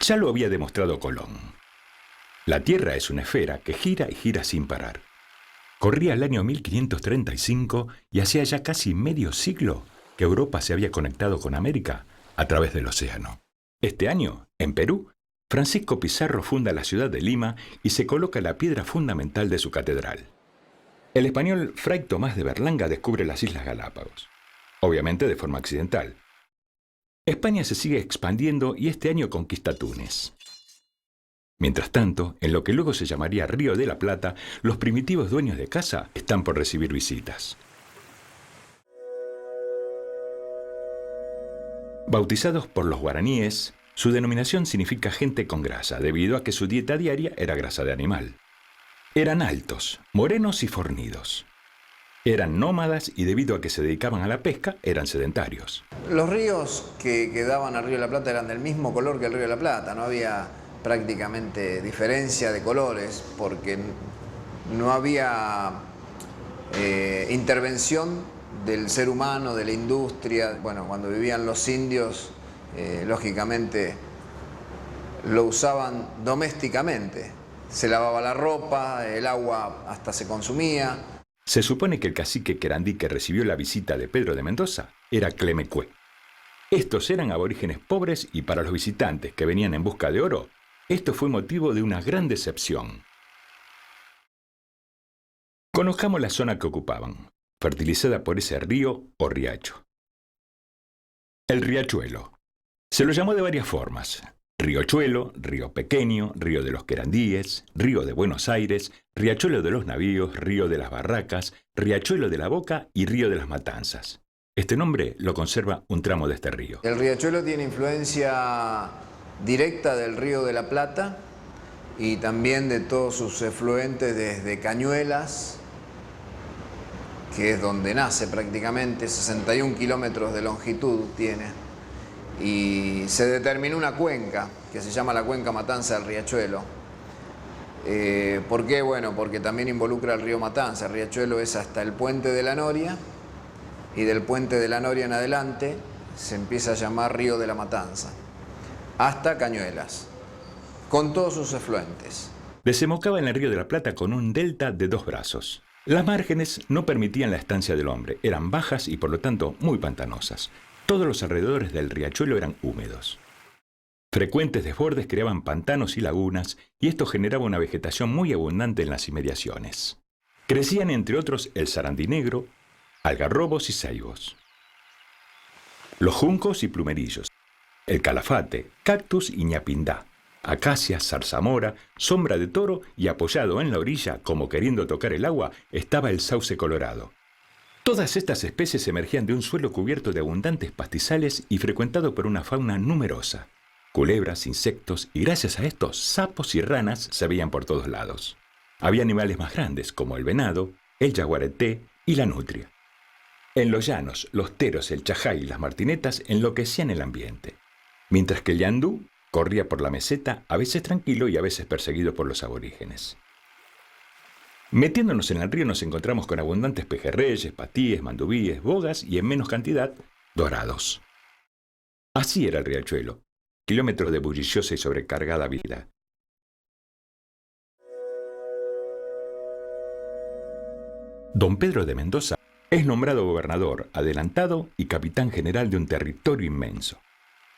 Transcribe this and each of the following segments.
Ya lo había demostrado Colón. La Tierra es una esfera que gira y gira sin parar. Corría el año 1535 y hacía ya casi medio siglo que Europa se había conectado con América a través del océano. Este año, en Perú, Francisco Pizarro funda la ciudad de Lima y se coloca la piedra fundamental de su catedral. El español Fray Tomás de Berlanga descubre las Islas Galápagos, obviamente de forma accidental. España se sigue expandiendo y este año conquista Túnez. Mientras tanto, en lo que luego se llamaría Río de la Plata, los primitivos dueños de casa están por recibir visitas. Bautizados por los guaraníes, su denominación significa gente con grasa, debido a que su dieta diaria era grasa de animal. Eran altos, morenos y fornidos. Eran nómadas y debido a que se dedicaban a la pesca, eran sedentarios. Los ríos que daban al Río de la Plata eran del mismo color que el Río de la Plata, no había prácticamente diferencia de colores porque no había intervención del ser humano, de la industria. Bueno, cuando vivían los indios, lógicamente lo usaban domésticamente. Se lavaba la ropa, el agua hasta se consumía. Se supone que el cacique querandí que recibió la visita de Pedro de Mendoza era Clemecué. Estos eran aborígenes pobres y para los visitantes que venían en busca de oro, esto fue motivo de una gran decepción. Conozcamos la zona que ocupaban, fertilizada por ese río o riacho. El riachuelo. Se lo llamó de varias formas. Riachuelo, Río Pequeño, Río de los Querandíes, Río de Buenos Aires, Riachuelo de los Navíos, Río de las Barracas, Riachuelo de la Boca y Río de las Matanzas. Este nombre lo conserva un tramo de este río. El riachuelo tiene influencia directa del Río de la Plata y también de todos sus efluentes desde Cañuelas, que es donde nace prácticamente, 61 kilómetros de longitud tiene. Y se determinó una cuenca que se llama la cuenca Matanza del Riachuelo. ¿Por qué? Bueno, porque también involucra el río Matanza. El Riachuelo es hasta el puente de la Noria y del puente de la Noria en adelante se empieza a llamar Río de la Matanza hasta Cañuelas, con todos sus efluentes. Desembocaba en el Río de la Plata con un delta de 2 brazos. Las márgenes no permitían la estancia del hombre, eran bajas y por lo tanto muy pantanosas. Todos los alrededores del riachuelo eran húmedos. Frecuentes desbordes creaban pantanos y lagunas, y esto generaba una vegetación muy abundante en las inmediaciones. Crecían entre otros el sarandí negro, algarrobos y ceibos, los juncos y plumerillos, el calafate, cactus y ñapindá, acacias, zarzamora, sombra de toro y apoyado en la orilla, como queriendo tocar el agua, estaba el sauce colorado. Todas estas especies emergían de un suelo cubierto de abundantes pastizales y frecuentado por una fauna numerosa. Culebras, insectos y gracias a estos, sapos y ranas se veían por todos lados. Había animales más grandes como el venado, el jaguareté y la nutria. En los llanos, los teros, el chajay y las martinetas enloquecían el ambiente, mientras que el yandú corría por la meseta, a veces tranquilo y a veces perseguido por los aborígenes. Metiéndonos en el río nos encontramos con abundantes pejerreyes, patíes, mandubíes, bogas y en menos cantidad, dorados. Así era el riachuelo, kilómetros de bulliciosa y sobrecargada vida. Don Pedro de Mendoza es nombrado gobernador, adelantado y capitán general de un territorio inmenso.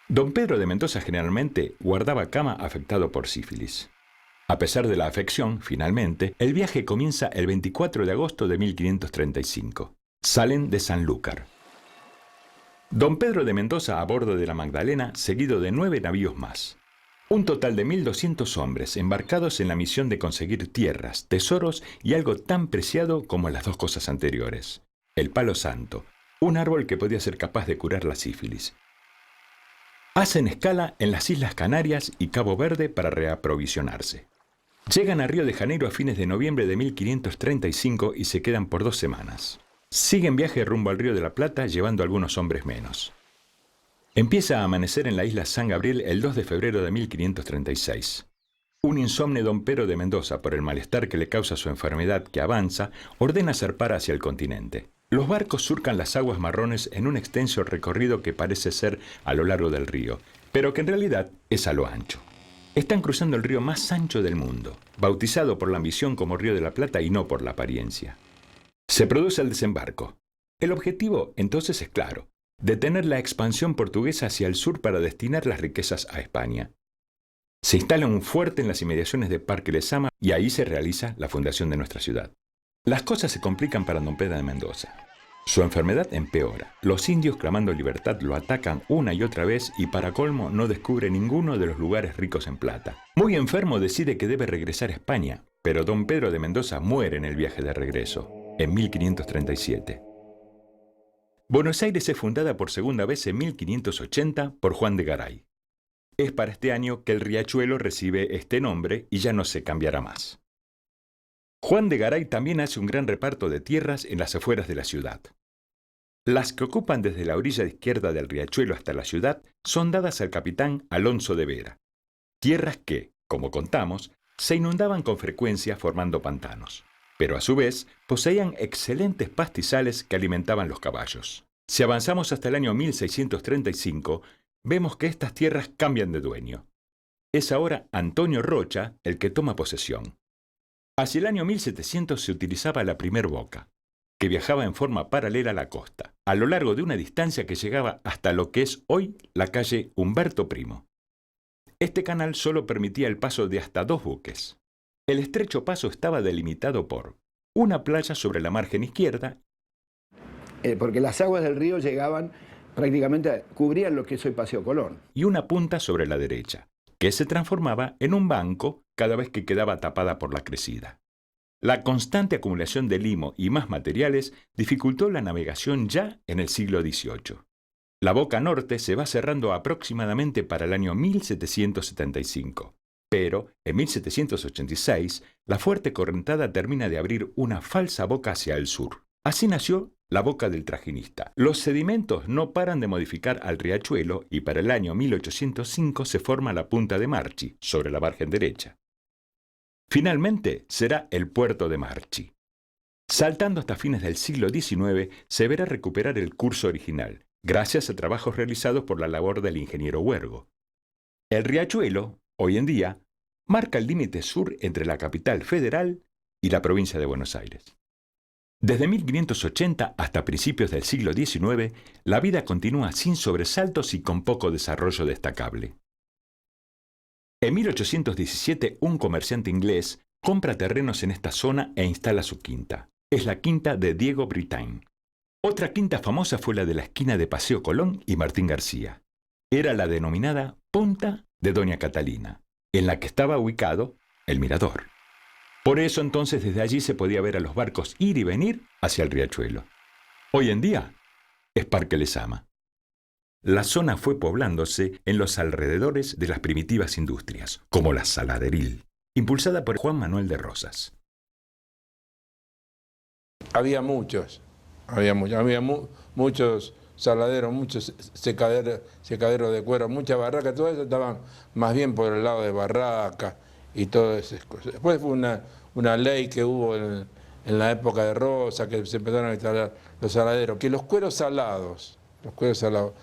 Don Pedro de Mendoza generalmente guardaba cama afectado por sífilis. A pesar de la afección, finalmente, el viaje comienza el 24 de agosto de 1535. Salen de Sanlúcar. Don Pedro de Mendoza a bordo de la Magdalena, seguido de 9 navíos más. Un total de 1.200 hombres embarcados en la misión de conseguir tierras, tesoros y algo tan preciado como las dos cosas anteriores. El palo santo, un árbol que podía ser capaz de curar la sífilis. Hacen escala en las Islas Canarias y Cabo Verde para reaprovisionarse. Llegan a Río de Janeiro a fines de noviembre de 1535 y se quedan por 2 semanas. Siguen viaje rumbo al Río de la Plata llevando algunos hombres menos. Empieza a amanecer en la isla San Gabriel el 2 de febrero de 1536. Un insomne don Pedro de Mendoza, por el malestar que le causa su enfermedad que avanza, ordena zarpar hacia el continente. Los barcos surcan las aguas marrones en un extenso recorrido que parece ser a lo largo del río, pero que en realidad es a lo ancho. Están cruzando el río más ancho del mundo, bautizado por la ambición como Río de la Plata y no por la apariencia. Se produce el desembarco. El objetivo, entonces, es claro: detener la expansión portuguesa hacia el sur para destinar las riquezas a España. Se instala un fuerte en las inmediaciones de Parque Lezama y ahí se realiza la fundación de nuestra ciudad. Las cosas se complican para don Pedro de Mendoza. Su enfermedad empeora. Los indios clamando libertad lo atacan una y otra vez y para colmo no descubre ninguno de los lugares ricos en plata. Muy enfermo decide que debe regresar a España, pero don Pedro de Mendoza muere en el viaje de regreso, en 1537. Buenos Aires es fundada por segunda vez en 1580 por Juan de Garay. Es para este año que el riachuelo recibe este nombre y ya no se cambiará más. Juan de Garay también hace un gran reparto de tierras en las afueras de la ciudad. Las que ocupan desde la orilla izquierda del riachuelo hasta la ciudad son dadas al capitán Alonso de Vera. Tierras que, como contamos, se inundaban con frecuencia formando pantanos, pero a su vez poseían excelentes pastizales que alimentaban los caballos. Si avanzamos hasta el año 1635, vemos que estas tierras cambian de dueño. Es ahora Antonio Rocha el que toma posesión. Hacia el año 1700 se utilizaba la primer boca, que viajaba en forma paralela a la costa, a lo largo de una distancia que llegaba hasta lo que es hoy la calle Humberto Primo. Este canal solo permitía el paso de hasta 2 buques. El estrecho paso estaba delimitado por una playa sobre la margen izquierda, porque las aguas del río llegaban prácticamente, cubrían lo que es hoy Paseo Colón. Y una punta sobre la derecha, que se transformaba en un banco cada vez que quedaba tapada por la crecida. La constante acumulación de limo y más materiales dificultó la navegación ya en el siglo XVIII. La boca norte se va cerrando aproximadamente para el año 1775, pero en 1786 la fuerte correntada termina de abrir una falsa boca hacia el sur. Así nació la boca del Trajinista. Los sedimentos no paran de modificar al riachuelo y para el año 1805 se forma la punta de Marchi, sobre la margen derecha. Finalmente será el puerto de Marchi. Saltando hasta fines del siglo XIX, se verá recuperar el curso original, gracias a trabajos realizados por la labor del ingeniero Huergo. El riachuelo, hoy en día, marca el límite sur entre la capital federal y la provincia de Buenos Aires. Desde 1580 hasta principios del siglo XIX, la vida continúa sin sobresaltos y con poco desarrollo destacable. En 1817, un comerciante inglés compra terrenos en esta zona e instala su quinta. Es la quinta de Diego Britain. Otra quinta famosa fue la de la esquina de Paseo Colón y Martín García. Era la denominada Punta de Doña Catalina, en la que estaba ubicado el mirador. Por eso entonces desde allí se podía ver a los barcos ir y venir hacia el riachuelo. Hoy en día es Parque Lezama. La zona fue poblándose en los alrededores de las primitivas industrias, como la Saladeril, impulsada por Juan Manuel de Rosas. Había muchos saladeros, muchos secaderos de cuero, muchas barracas, todo eso estaban más bien por el lado de Barracas y todas esas cosas. Después fue una ley que hubo en la época de Rosa, que se empezaron a instalar los saladeros, que los cueros salados,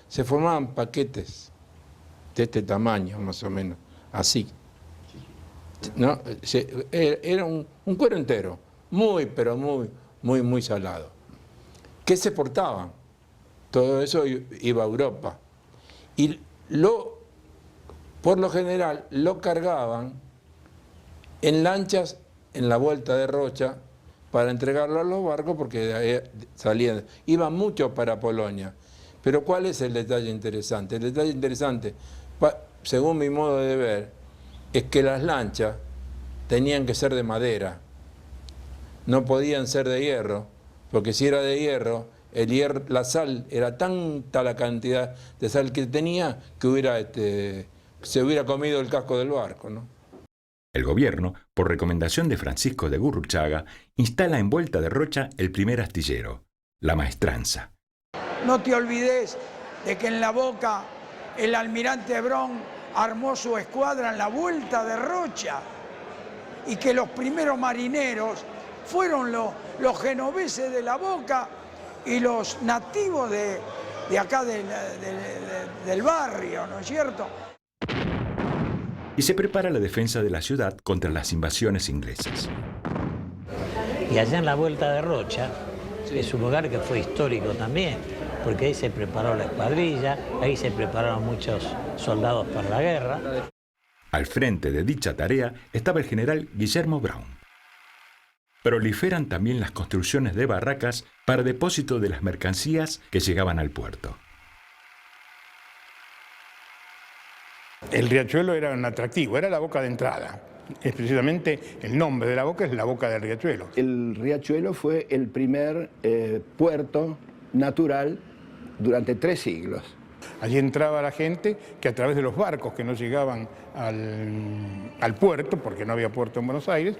se formaban paquetes de este tamaño, más o menos, así. ¿No? Era un cuero entero, pero muy salado. ¿Qué se portaban? Todo eso iba a Europa. Y por lo general lo cargaban en lanchas en la vuelta de Rocha para entregarlo a los barcos porque salían, iban mucho para Polonia. Pero ¿cuál es el detalle interesante? El detalle interesante, según mi modo de ver, es que las lanchas tenían que ser de madera, no podían ser de hierro, porque si era de hierro, la sal, era tanta la cantidad de sal que tenía que se hubiera comido el casco del barco, ¿no? El gobierno, por recomendación de Francisco de Gurruchaga, instala en Vuelta de Rocha el primer astillero, La Maestranza. No te olvides de que en la boca el almirante Bron armó su escuadra en la Vuelta de Rocha y que los primeros marineros fueron los genoveses de la boca y los nativos de acá del barrio, ¿no es cierto? y se prepara la defensa de la ciudad contra las invasiones inglesas. Y allá en la Vuelta de Rocha es un lugar que fue histórico también, porque ahí se preparó la escuadrilla, ahí se prepararon muchos soldados para la guerra. Al frente de dicha tarea estaba el general Guillermo Brown. Proliferan también las construcciones de barracas para depósito de las mercancías que llegaban al puerto. El riachuelo era un atractivo, era la boca de entrada. Es precisamente el nombre de la boca es la boca del riachuelo. El riachuelo fue el primer puerto natural durante 3 siglos. Allí entraba la gente que a través de los barcos que no llegaban al puerto, porque no había puerto en Buenos Aires,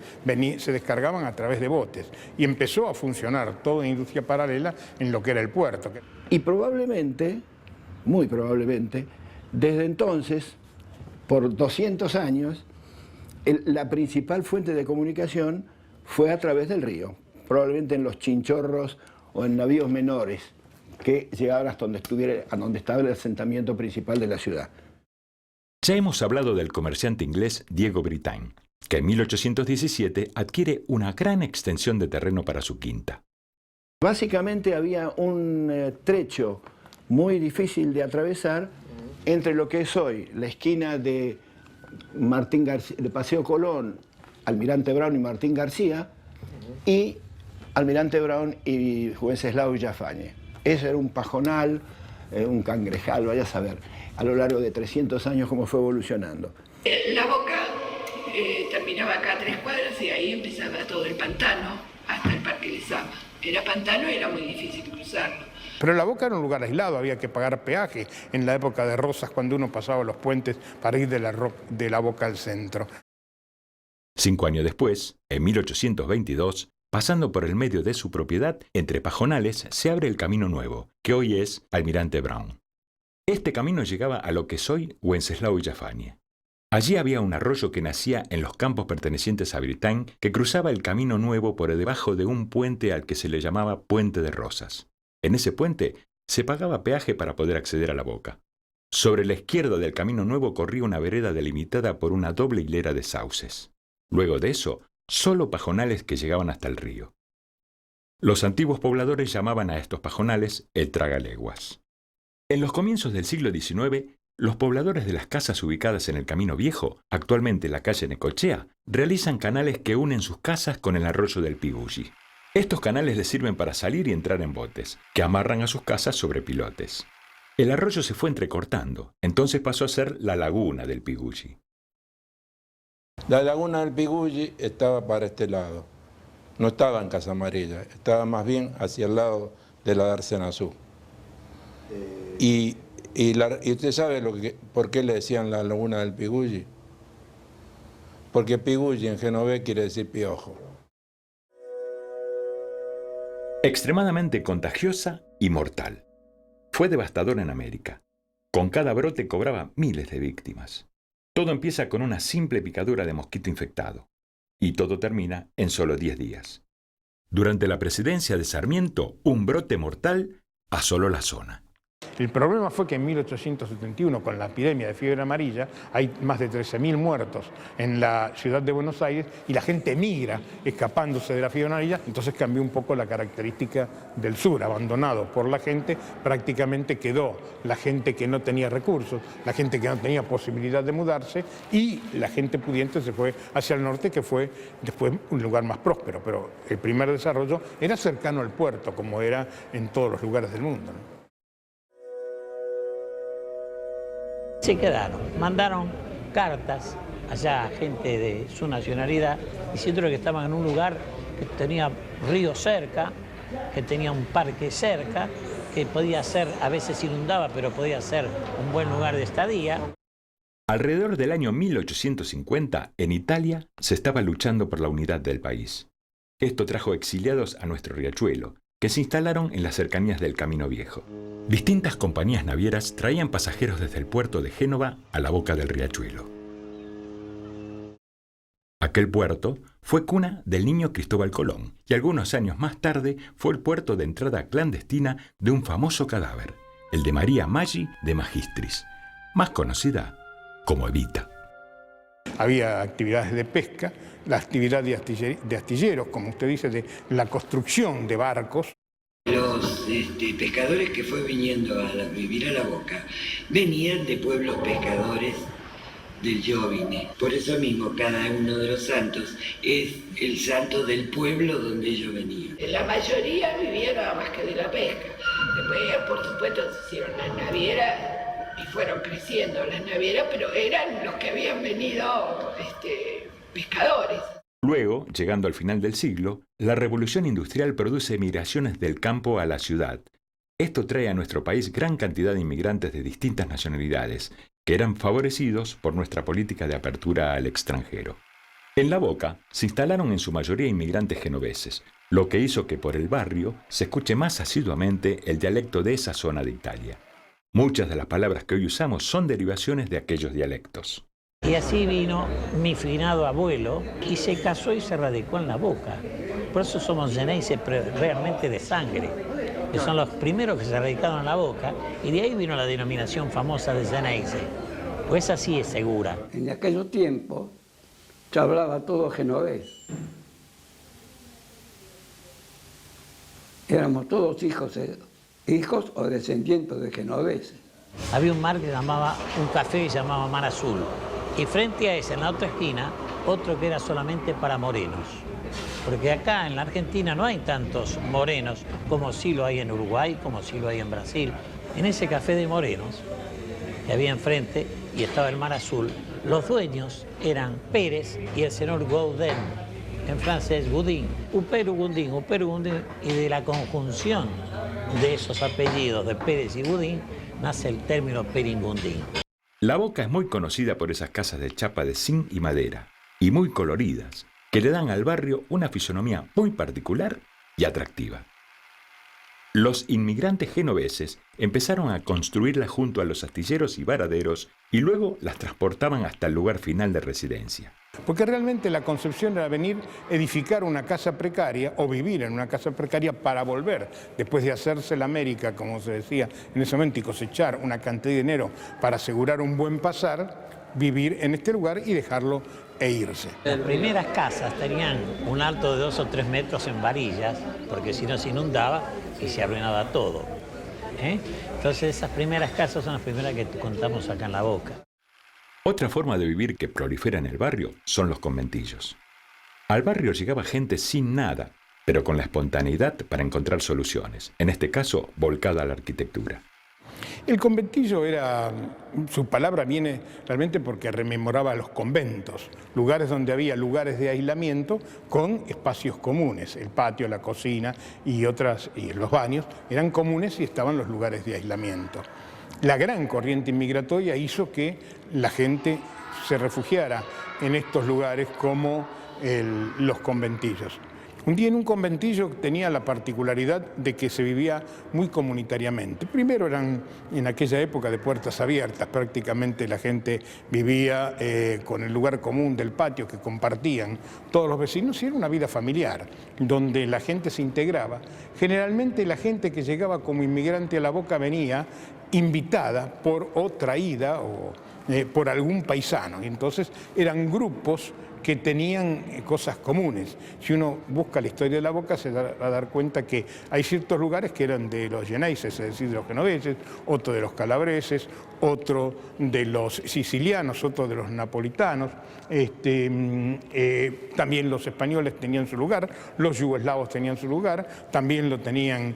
se descargaban a través de botes. Y empezó a funcionar toda industria paralela en lo que era el puerto. Y probablemente, muy probablemente, desde entonces, por 200 años, la principal fuente de comunicación fue a través del río, probablemente en los chinchorros o en navíos menores que llegaban hasta donde estaba el asentamiento principal de la ciudad. Ya hemos hablado del comerciante inglés Diego Brittain, que en 1817 adquiere una gran extensión de terreno para su quinta. Básicamente había un trecho muy difícil de atravesar entre lo que es hoy la esquina de de Paseo Colón, Almirante Brown y Martín García, y Almirante Brown y Wenceslao Villafañe. Ese era un pajonal, un cangrejal, vaya a saber, a lo largo de 300 años cómo fue evolucionando. La boca terminaba acá a 3 cuadras y ahí empezaba todo el pantano hasta el Parque Lezama. Era pantano y era muy difícil cruzarlo. Pero la boca era un lugar aislado, había que pagar peaje en la época de Rosas cuando uno pasaba los puentes para ir de la boca al centro. 5 años después, en 1822, pasando por el medio de su propiedad, entre pajonales, se abre el Camino Nuevo, que hoy es Almirante Brown. Este camino llegaba a lo que es hoy Wenceslao Villafañe. Allí había un arroyo que nacía en los campos pertenecientes a Brittain, que cruzaba el Camino Nuevo por debajo de un puente al que se le llamaba Puente de Rosas. En ese puente se pagaba peaje para poder acceder a la boca. Sobre la izquierda del Camino Nuevo corría una vereda delimitada por una doble hilera de sauces. Luego de eso, solo pajonales que llegaban hasta el río. Los antiguos pobladores llamaban a estos pajonales el tragaleguas. En los comienzos del siglo XIX, los pobladores de las casas ubicadas en el Camino Viejo, actualmente la calle Necochea, realizan canales que unen sus casas con el arroyo del Pigulli. Estos canales les sirven para salir y entrar en botes, que amarran a sus casas sobre pilotes. El arroyo se fue entrecortando, entonces pasó a ser la laguna del Pigulli. La laguna del Pigulli estaba para este lado, no estaba en Casa Amarilla, estaba más bien hacia el lado de la Darcenazú. Y usted sabe por qué le decían la laguna del Pigulli. Porque Pigulli en genovés quiere decir piojo. Extremadamente contagiosa y mortal. Fue devastadora en América. Con cada brote cobraba miles de víctimas. Todo empieza con una simple picadura de mosquito infectado. Y todo termina en solo 10 días. Durante la presidencia de Sarmiento, un brote mortal asoló la zona. El problema fue que en 1871, con la epidemia de fiebre amarilla, hay más de 13.000 muertos en la ciudad de Buenos Aires y la gente migra escapándose de la fiebre amarilla, entonces cambió un poco la característica del sur, abandonado por la gente, prácticamente quedó la gente que no tenía recursos, la gente que no tenía posibilidad de mudarse y la gente pudiente se fue hacia el norte, que fue después un lugar más próspero, pero el primer desarrollo era cercano al puerto, como era en todos los lugares del mundo, ¿no? Se quedaron, mandaron cartas allá a gente de su nacionalidad diciéndole que estaban en un lugar que tenía río cerca, que tenía un parque cerca, que podía ser, a veces inundaba, pero podía ser un buen lugar de estadía. Alrededor del año 1850, en Italia, se estaba luchando por la unidad del país. Esto trajo exiliados a nuestro riachuelo, que se instalaron en las cercanías del Camino Viejo. Distintas compañías navieras traían pasajeros desde el puerto de Génova a la boca del riachuelo. Aquel puerto fue cuna del niño Cristóbal Colón y algunos años más tarde fue el puerto de entrada clandestina de un famoso cadáver, el de María Maggi de Magistris, más conocida como Evita. Había actividades de pesca, la actividad de astilleros, como usted dice, de la construcción de barcos. Los pescadores que fue viniendo a vivir a La Boca venían de pueblos pescadores del Yo Vine. Por eso mismo cada uno de los santos es el santo del pueblo donde ellos venían. La mayoría vivía nada más que de la pesca. Después, por supuesto, se hicieron las navieras y fueron creciendo las navieras, pero eran los que habían venido pescadores. Luego, llegando al final del siglo, la revolución industrial produce migraciones del campo a la ciudad. Esto trae a nuestro país gran cantidad de inmigrantes de distintas nacionalidades, que eran favorecidos por nuestra política de apertura al extranjero. En La Boca se instalaron en su mayoría inmigrantes genoveses, lo que hizo que por el barrio se escuche más asiduamente el dialecto de esa zona de Italia. Muchas de las palabras que hoy usamos son derivaciones de aquellos dialectos. Y así vino mi finado abuelo y se casó y se radicó en La Boca. Por eso somos geneises realmente de sangre, que son los primeros que se radicaron en La Boca, y de ahí vino la denominación famosa de geneise. Pues así es segura. En aquellos tiempos se hablaba todo genovés. Éramos todos hijos o descendientes de genoveses. Había un mar que llamaba, un café que se llamaba Mar Azul. Y frente a ese, en la otra esquina, otro que era solamente para morenos. Porque acá en la Argentina no hay tantos morenos como sí lo hay en Uruguay, como sí lo hay en Brasil. En ese café de morenos que había enfrente y estaba el Mar Azul, los dueños eran Pérez y el señor Gaudin, en francés Goudin, Upero Goudin, y de la conjunción de esos apellidos de Pérez y Goudin nace el término Peringundín. La Boca es muy conocida por esas casas de chapa de zinc y madera, y muy coloridas, que le dan al barrio una fisonomía muy particular y atractiva. Los inmigrantes genoveses empezaron a construirlas junto a los astilleros y varaderos y luego las transportaban hasta el lugar final de residencia. Porque realmente la concepción era venir, edificar una casa precaria o vivir en una casa precaria para volver, después de hacerse la América, como se decía en ese momento, y cosechar una cantidad de dinero para asegurar un buen pasar, vivir en este lugar y dejarlo e irse. Las primeras casas tenían un alto de 2 o 3 metros en varillas, porque si no se inundaba y se arruinaba todo. Entonces esas primeras casas son las primeras que contamos acá en La Boca. Otra forma de vivir que prolifera en el barrio son los conventillos. Al barrio llegaba gente sin nada, pero con la espontaneidad para encontrar soluciones, en este caso volcada a la arquitectura. El conventillo era, su palabra viene realmente porque rememoraba los conventos, lugares donde había lugares de aislamiento con espacios comunes. El patio, la cocina y los baños eran comunes y estaban los lugares de aislamiento. La gran corriente inmigratoria hizo que la gente se refugiara en estos lugares como los conventillos. Un día en un conventillo tenía la particularidad de que se vivía muy comunitariamente. Primero eran en aquella época de puertas abiertas, prácticamente la gente vivía con el lugar común del patio que compartían todos los vecinos y era una vida familiar, donde la gente se integraba. Generalmente la gente que llegaba como inmigrante a La Boca venía invitada o traída por algún paisano. Entonces eran grupos que tenían cosas comunes. Si uno busca la historia de La Boca se va a dar cuenta que hay ciertos lugares que eran de los geneises, es decir, de los genoveses, otro de los calabreses, otro de los sicilianos, otro de los napolitanos. También los españoles tenían su lugar, los yugoslavos tenían su lugar, también lo tenían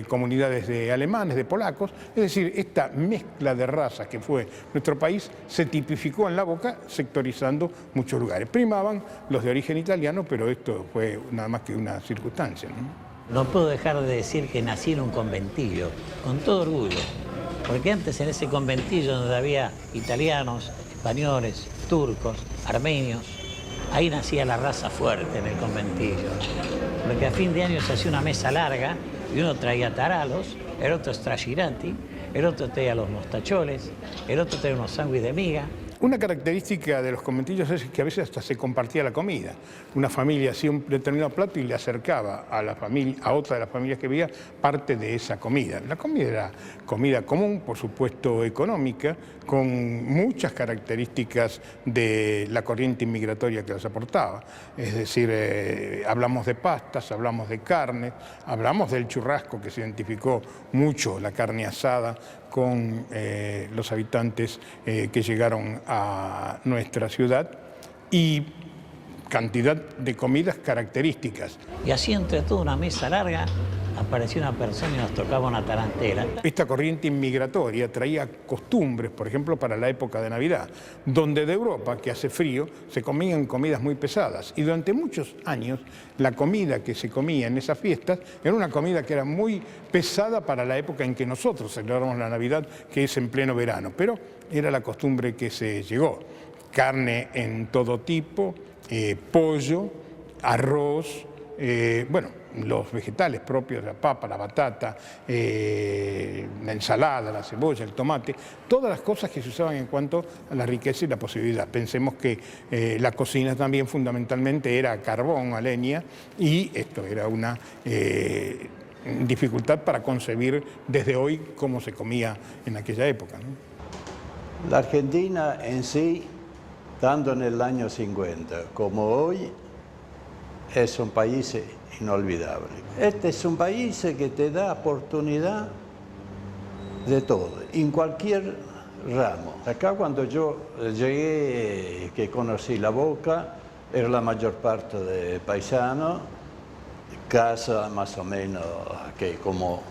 comunidades de alemanes, de polacos. Es decir, esta mezcla de razas que fue nuestro país se tipificó en La Boca sectorizando muchos lugares. Primaban los de origen italiano, pero esto fue nada más que una circunstancia, No puedo dejar de decir que nací en un conventillo, con todo orgullo, porque antes en ese conventillo donde había italianos, españoles, turcos, armenios, ahí nacía la raza fuerte en el conventillo, porque a fin de año se hacía una mesa larga y uno traía taralos, el otro stracciranti, el otro traía los mostacholes, el otro traía unos sándwiches de miga. Una característica de los conventillos es que a veces hasta se compartía la comida. Una familia hacía un determinado plato y le acercaba a la familia, a otra de las familias que había, parte de esa comida. La comida era comida común, por supuesto económica, con muchas características de la corriente inmigratoria que las aportaba. Es decir, hablamos de pastas, hablamos de carne, hablamos del churrasco, que se identificó mucho, la carne asada, con los habitantes que llegaron a nuestra ciudad, y cantidad de comidas características. Y así entre toda una mesa larga apareció una persona y nos tocaba una tarantela. Esta corriente inmigratoria traía costumbres, por ejemplo, para la época de Navidad, donde de Europa, que hace frío, se comían comidas muy pesadas. Y durante muchos años, la comida que se comía en esas fiestas era una comida que era muy pesada para la época en que nosotros celebramos la Navidad, que es en pleno verano. Pero era la costumbre que se llegó. Carne en todo tipo, pollo, arroz, bueno, los vegetales propios, la papa, la batata, la ensalada, la cebolla, el tomate, todas las cosas que se usaban en cuanto a la riqueza y la posibilidad. Pensemos que la cocina también fundamentalmente era a carbón, a leña, y esto era una dificultad para concebir desde hoy cómo se comía en aquella época, ¿no? La Argentina en sí, tanto en el año 50 como hoy, es un país inolvidable. Este es un país que te da oportunidad de todo, en cualquier ramo. Acá cuando yo llegué, que conocí La Boca, era la mayor parte de paisanos, casa más o menos que como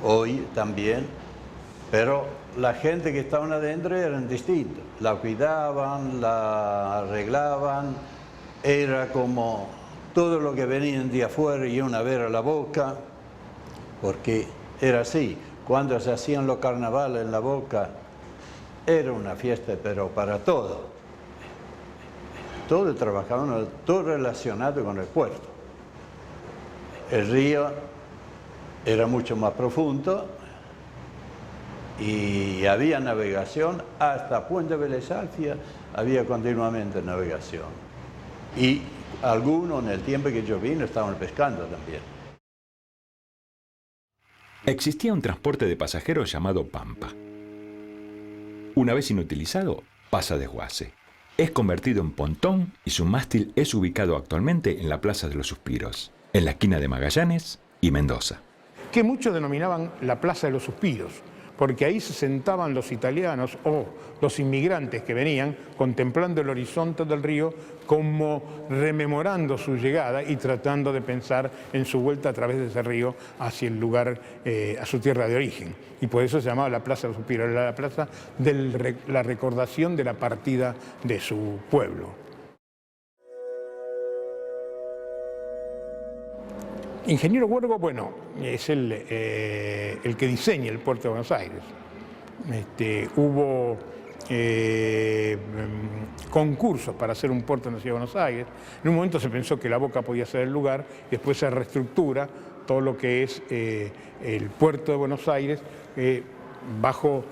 hoy también, pero la gente que estaban adentro eran distintos. La cuidaban, la arreglaban, era como todo lo que venían de afuera y una vez a La Boca, porque era así. Cuando se hacían los carnavales en La Boca, era una fiesta, pero para todo. Todos trabajaban, todo relacionado con el puerto. El río era mucho más profundo y había navegación, hasta Puente Vélez Arfiel había continuamente navegación. Y algunos en el tiempo que yo vine estaban pescando también. Existía un transporte de pasajeros llamado Pampa. Una vez inutilizado, pasa a desguace. Es convertido en pontón y su mástil es ubicado actualmente en la Plaza de los Suspiros, en la esquina de Magallanes y Mendoza. Que muchos denominaban la Plaza de los Suspiros, porque ahí se sentaban los italianos o los inmigrantes que venían contemplando el horizonte del río, como rememorando su llegada y tratando de pensar en su vuelta a través de ese río hacia el lugar, a su tierra de origen. Y por eso se llamaba la Plaza de los Suspiros, la plaza de la recordación de la partida de su pueblo. Ingeniero Huergo, bueno, es el que diseña el puerto de Buenos Aires. Hubo concursos para hacer un puerto en la Ciudad de Buenos Aires. En un momento se pensó que La Boca podía ser el lugar, después se reestructura todo lo que es el puerto de Buenos Aires bajo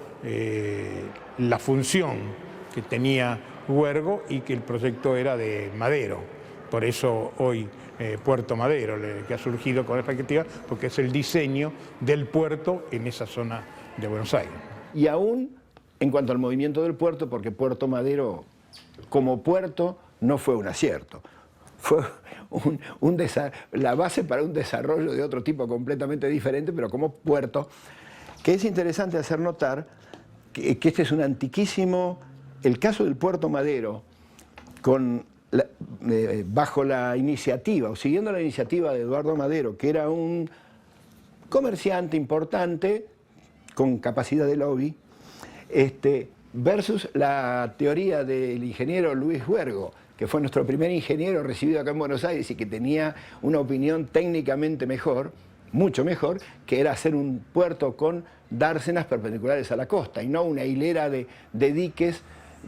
la función que tenía Huergo y que el proyecto era de Madero. Por eso hoy Puerto Madero, que ha surgido con esta perspectiva, porque es el diseño del puerto en esa zona de Buenos Aires. Y aún en cuanto al movimiento del puerto, porque Puerto Madero como puerto no fue un acierto, fue la base para un desarrollo de otro tipo completamente diferente, pero como puerto, que es interesante hacer notar que este es un antiquísimo, el caso del Puerto Madero, bajo la iniciativa, o siguiendo la iniciativa de Eduardo Madero, que era un comerciante importante, con capacidad de lobby, versus la teoría del ingeniero Luis Huergo, que fue nuestro primer ingeniero recibido acá en Buenos Aires y que tenía una opinión técnicamente mejor, mucho mejor, que era hacer un puerto con dársenas perpendiculares a la costa y no una hilera de diques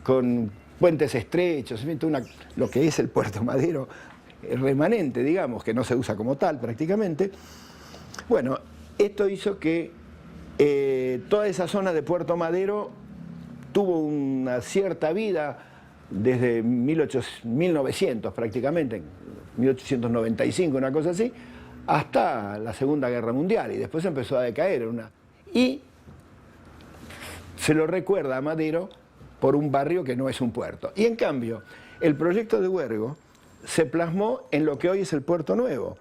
con puentes estrechos, lo que es el Puerto Madero remanente, digamos, que no se usa como tal prácticamente. Bueno, esto hizo que toda esa zona de Puerto Madero tuvo una cierta vida desde 1900 prácticamente, 1895, una cosa así, hasta la Segunda Guerra Mundial, y después empezó a decaer. Y se lo recuerda a Madero por un barrio que no es un puerto. Y en cambio, el proyecto de Huergo se plasmó en lo que hoy es el Puerto Nuevo,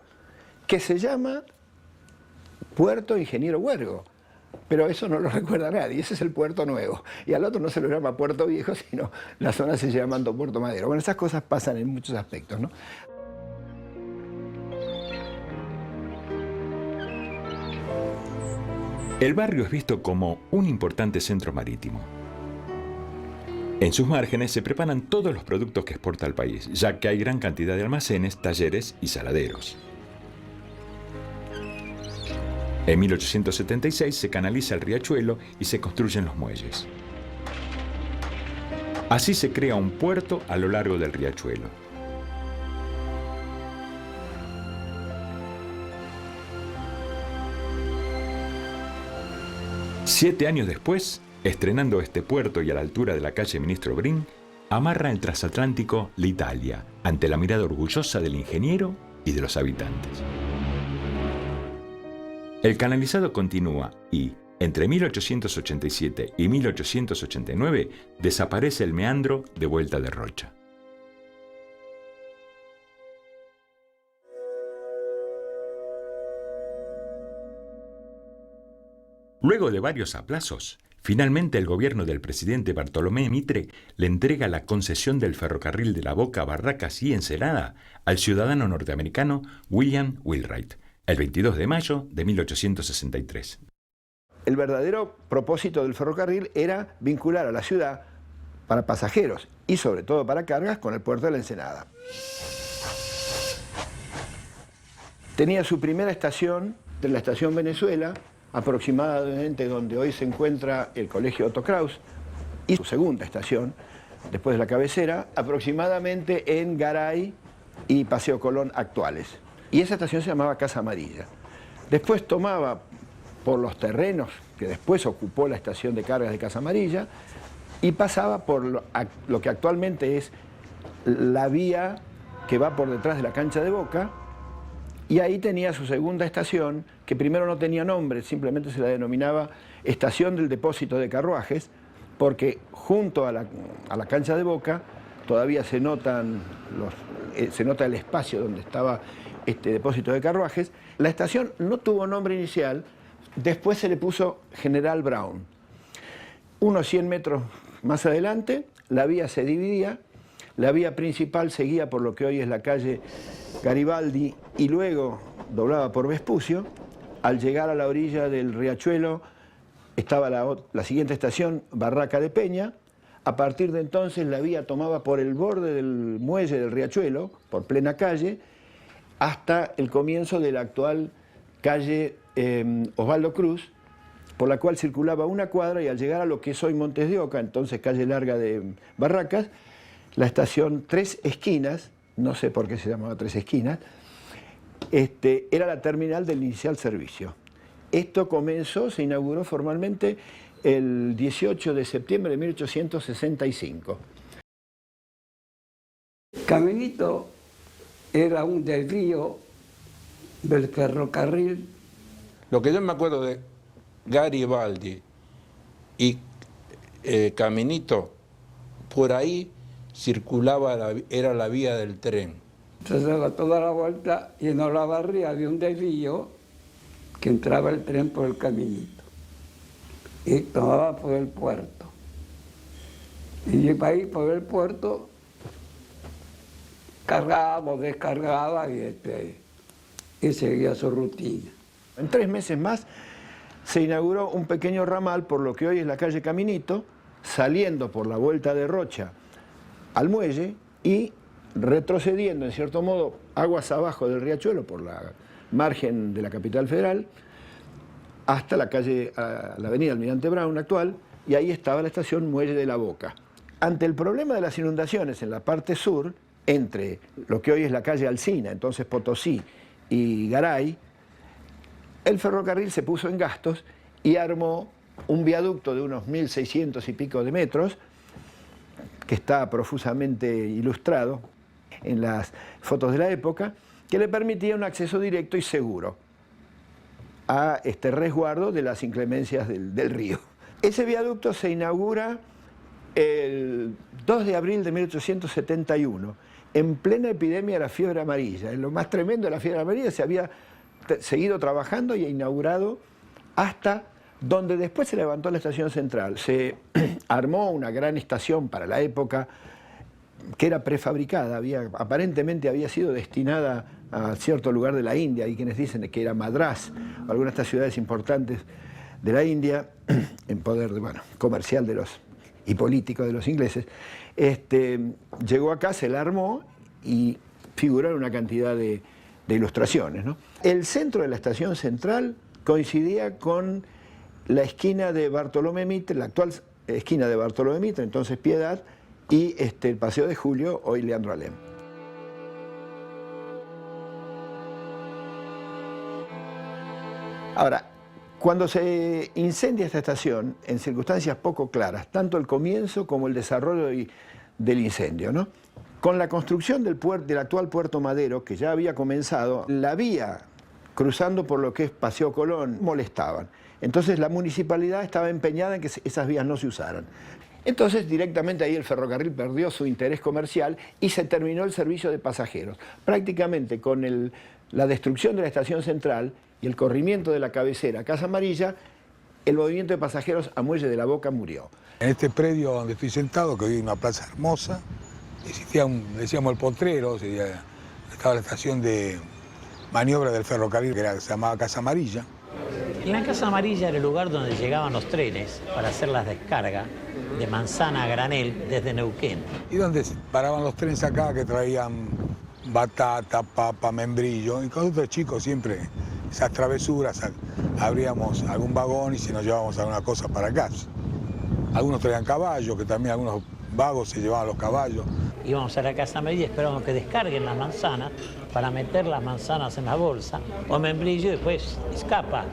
que se llama Puerto Ingeniero Huergo. Pero eso no lo recuerda nadie, ese es el Puerto Nuevo. Y al otro no se lo llama Puerto Viejo, sino la zona se llama Puerto Madero. Bueno, esas cosas pasan en muchos aspectos, ¿no? El barrio es visto como un importante centro marítimo. En sus márgenes se preparan todos los productos que exporta el país, ya que hay gran cantidad de almacenes, talleres y saladeros. En 1876 se canaliza el riachuelo y se construyen los muelles. Así se crea un puerto a lo largo del riachuelo. Siete años después, estrenando este puerto y a la altura de la calle Ministro Brin, amarra el transatlántico l'Italia, ante la mirada orgullosa del ingeniero y de los habitantes. El canalizado continúa y, entre 1887 y 1889, desaparece el meandro de Vuelta de Rocha. Luego de varios aplazos, finalmente el gobierno del presidente Bartolomé Mitre le entrega la concesión del ferrocarril de La Boca, Barracas y Ensenada al ciudadano norteamericano William Wheelwright, el 22 de mayo de 1863. El verdadero propósito del ferrocarril era vincular a la ciudad para pasajeros y sobre todo para cargas con el puerto de la Ensenada. Tenía su primera estación en la estación Venezuela, aproximadamente donde hoy se encuentra el Colegio Otto Kraus, y su segunda estación, después de la cabecera, aproximadamente en Garay y Paseo Colón actuales. Y esa estación se llamaba Casa Amarilla. Después tomaba por los terrenos que después ocupó la estación de cargas de Casa Amarilla y pasaba por lo que actualmente es la vía que va por detrás de la cancha de Boca, y ahí tenía su segunda estación, que primero no tenía nombre, simplemente se la denominaba Estación del Depósito de Carruajes, porque junto a la cancha de Boca todavía se nota el espacio donde estaba este depósito de carruajes. La estación no tuvo nombre inicial, después se le puso General Brown. Unos 100 metros más adelante, la vía se dividía, la vía principal seguía por lo que hoy es la calle Garibaldi y luego doblaba por Vespucio. Al llegar a la orilla del riachuelo estaba la siguiente estación, Barraca de Peña. A partir de entonces la vía tomaba por el borde del muelle del riachuelo, por plena calle, hasta el comienzo de la actual calle Osvaldo Cruz, por la cual circulaba una cuadra, y al llegar a lo que es hoy Montes de Oca, entonces calle larga de Barracas, la estación Tres Esquinas, no sé por qué se llamaba Tres Esquinas, era la terminal del inicial servicio. Esto se inauguró formalmente el 18 de septiembre de 1865. Caminito era un desvío del ferrocarril. Lo que yo me acuerdo de Garibaldi y Caminito, por ahí circulaba, era la vía del tren. Se daba toda la vuelta y en Olavarría había un desvío que entraba el tren por el Caminito y tomaba por el puerto. Y ahí por el puerto cargaba o descargaba y seguía su rutina. En 3 meses más se inauguró un pequeño ramal por lo que hoy es la calle Caminito, saliendo por la Vuelta de Rocha al muelle y retrocediendo, en cierto modo, aguas abajo del riachuelo por la margen de la capital federal, hasta la avenida Almirante Brown actual, y ahí estaba la estación Muelle de la Boca. Ante el problema de las inundaciones en la parte sur, entre lo que hoy es la calle Alsina, entonces Potosí, y Garay, el ferrocarril se puso en gastos y armó un viaducto de unos 1.600 y pico de metros, que está profusamente ilustrado en las fotos de la época, que le permitía un acceso directo y seguro a este resguardo de las inclemencias del río. Ese viaducto se inaugura el 2 de abril de 1871, en plena epidemia de la fiebre amarilla. En lo más tremendo de la fiebre amarilla se había seguido trabajando y inaugurado hasta donde después se levantó la estación central. Se armó una gran estación para la época que era prefabricada, aparentemente había sido destinada a cierto lugar de la India. Hay quienes dicen que era Madrás, o algunas de estas ciudades importantes de la India, en poder comercial y político de los ingleses. Llegó acá, se la armó y figuraron una cantidad de ilustraciones, ¿no? El centro de la estación central coincidía con la esquina de Bartolomé Mitre, la actual esquina de Bartolomé Mitre, entonces Piedad, y el Paseo de Julio, hoy Leandro Alem. Ahora, cuando se incendia esta estación, en circunstancias poco claras, tanto el comienzo como el desarrollo del incendio, ¿no? Con la construcción del actual Puerto Madero, que ya había comenzado, la vía cruzando por lo que es Paseo Colón molestaban. Entonces la municipalidad estaba empeñada en que esas vías no se usaran. Entonces directamente ahí el ferrocarril perdió su interés comercial y se terminó el servicio de pasajeros. Prácticamente con la destrucción de la estación central y el corrimiento de la cabecera Casa Amarilla, el movimiento de pasajeros a Muelle de la Boca murió. En este predio donde estoy sentado, que hoy es una plaza hermosa, existía decíamos el Potrero, estaba la estación de maniobra del ferrocarril que se llamaba Casa Amarilla. En la Casa Amarilla era el lugar donde llegaban los trenes para hacer las descargas de manzana a granel desde Neuquén. Y donde paraban los trenes acá que traían batata, papa, membrillo, y con otros chicos siempre esas travesuras, abríamos algún vagón y si nos llevábamos alguna cosa para casa. Algunos traían caballos, que también algunos vagos se llevaban los caballos. Íbamos a la Casa Amarilla y esperábamos que descarguen las manzanas para meter las manzanas en la bolsa, o membrillo, y después escapa.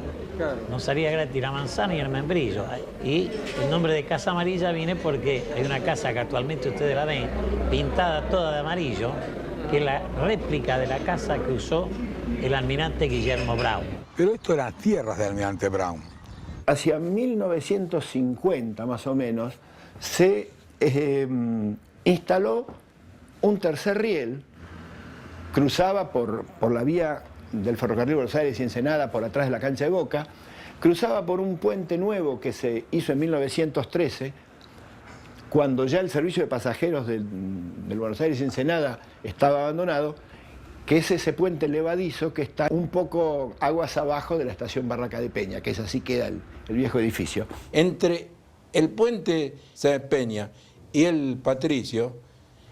Nos salía gratis la manzana y el membrillo. Y el nombre de Casa Amarilla viene porque hay una casa que actualmente ustedes la ven, pintada toda de amarillo, que es la réplica de la casa que usó el almirante Guillermo Brown. Pero esto eran tierras del almirante Brown. Hacia 1950 más o menos se instaló un tercer riel, cruzaba por la vía del ferrocarril Buenos Aires y Ensenada por atrás de la cancha de Boca, cruzaba por un puente nuevo que se hizo en 1913, cuando ya el servicio de pasajeros del Buenos Aires y Ensenada estaba abandonado, que es ese puente levadizo que está un poco aguas abajo de la estación Barraca de Peña, que es así queda el viejo edificio. Entre el puente Sáenz Peña y el Patricio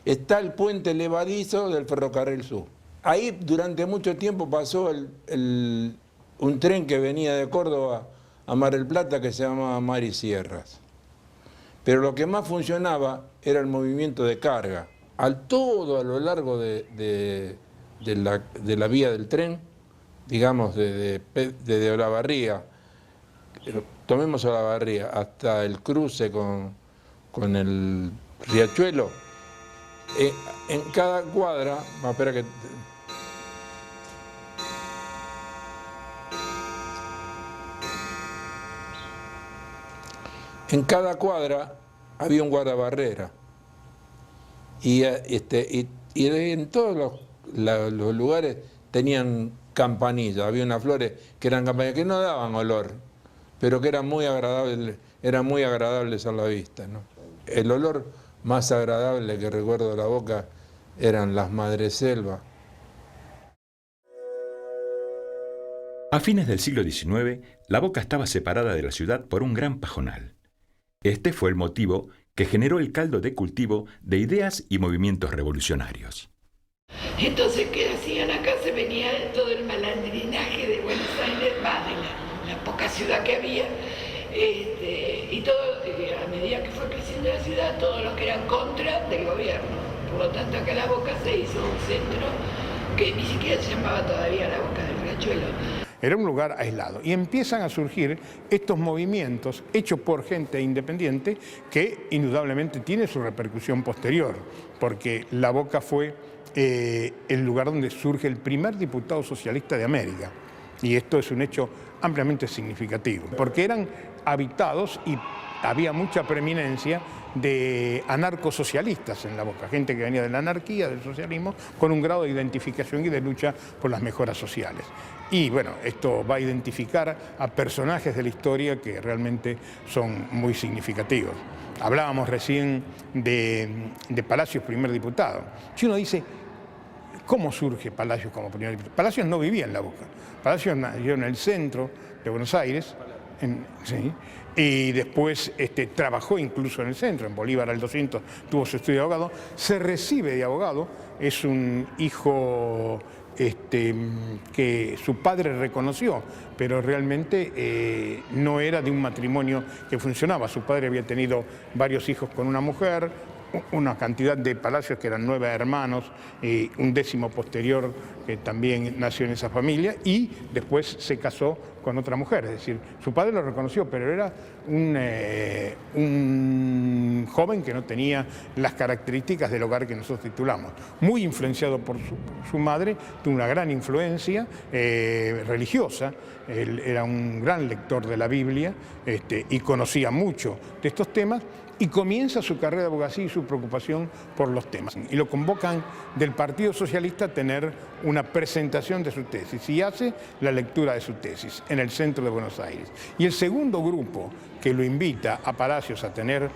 está el puente levadizo del Ferrocarril Sur. Ahí durante mucho tiempo pasó un tren que venía de Córdoba a Mar del Plata que se llamaba Mar y Sierras. Pero lo que más funcionaba era el movimiento de carga. Todo a lo largo de la vía del tren, digamos desde Olavarría, tomemos Olavarría hasta el cruce con el Riachuelo, en cada cuadra, espera que... En cada cuadra había un guardabarrera y en todos los lugares tenían campanillas, había unas flores que eran campanillas que no daban olor, pero que eran muy agradables a la vista, ¿no? El olor más agradable que recuerdo de la Boca eran las madreselvas. A fines del siglo XIX, la Boca estaba separada de la ciudad por un gran pajonal. Este fue el motivo que generó el caldo de cultivo de ideas y movimientos revolucionarios. Entonces, ¿qué hacían acá? Se venía todo el malandrinaje de Buenos Aires, más de la poca ciudad que había, y todo, a medida que fue creciendo la ciudad, todos los que eran contra del gobierno. Por lo tanto, acá la Boca se hizo un centro que ni siquiera se llamaba todavía la Boca del Riachuelo. era un lugar aislado. Y empiezan a surgir estos movimientos hechos por gente independiente que indudablemente tiene su repercusión posterior, porque La Boca fue el lugar donde surge el primer diputado socialista de América. Y esto es un hecho ampliamente significativo, porque eran habitados y había mucha preeminencia de anarcosocialistas en La Boca, gente que venía de la anarquía, del socialismo, con un grado de identificación y de lucha por las mejoras sociales. Y bueno, esto va a identificar a personajes de la historia que realmente son muy significativos. Hablábamos recién de Palacios, primer diputado. Si uno dice, ¿cómo surge Palacios como primer diputado? Palacios no vivía en La Boca. Palacios nació en el centro de Buenos Aires, ¿sí? Y después trabajó incluso en el centro, en Bolívar al 200 tuvo su estudio de abogado, se recibe de abogado, es un hijo que su padre reconoció, pero realmente no era de un matrimonio que funcionaba. Su padre había tenido varios hijos con una mujer, una cantidad de Palacios que eran 9 hermanos, un 10º posterior que también nació en esa familia, y después se casó con otra mujer, es decir, su padre lo reconoció, pero era un joven que no tenía las características del hogar que nosotros titulamos. Muy influenciado por su madre, tuvo una gran influencia religiosa, él era un gran lector de la Biblia y conocía mucho de estos temas, y comienza su carrera de abogacía y su preocupación por los temas. Y lo convocan del Partido Socialista a tener una presentación de su tesis, y hace la lectura de su tesis en el centro de Buenos Aires. Y el segundo grupo que lo invita a Palacios a tener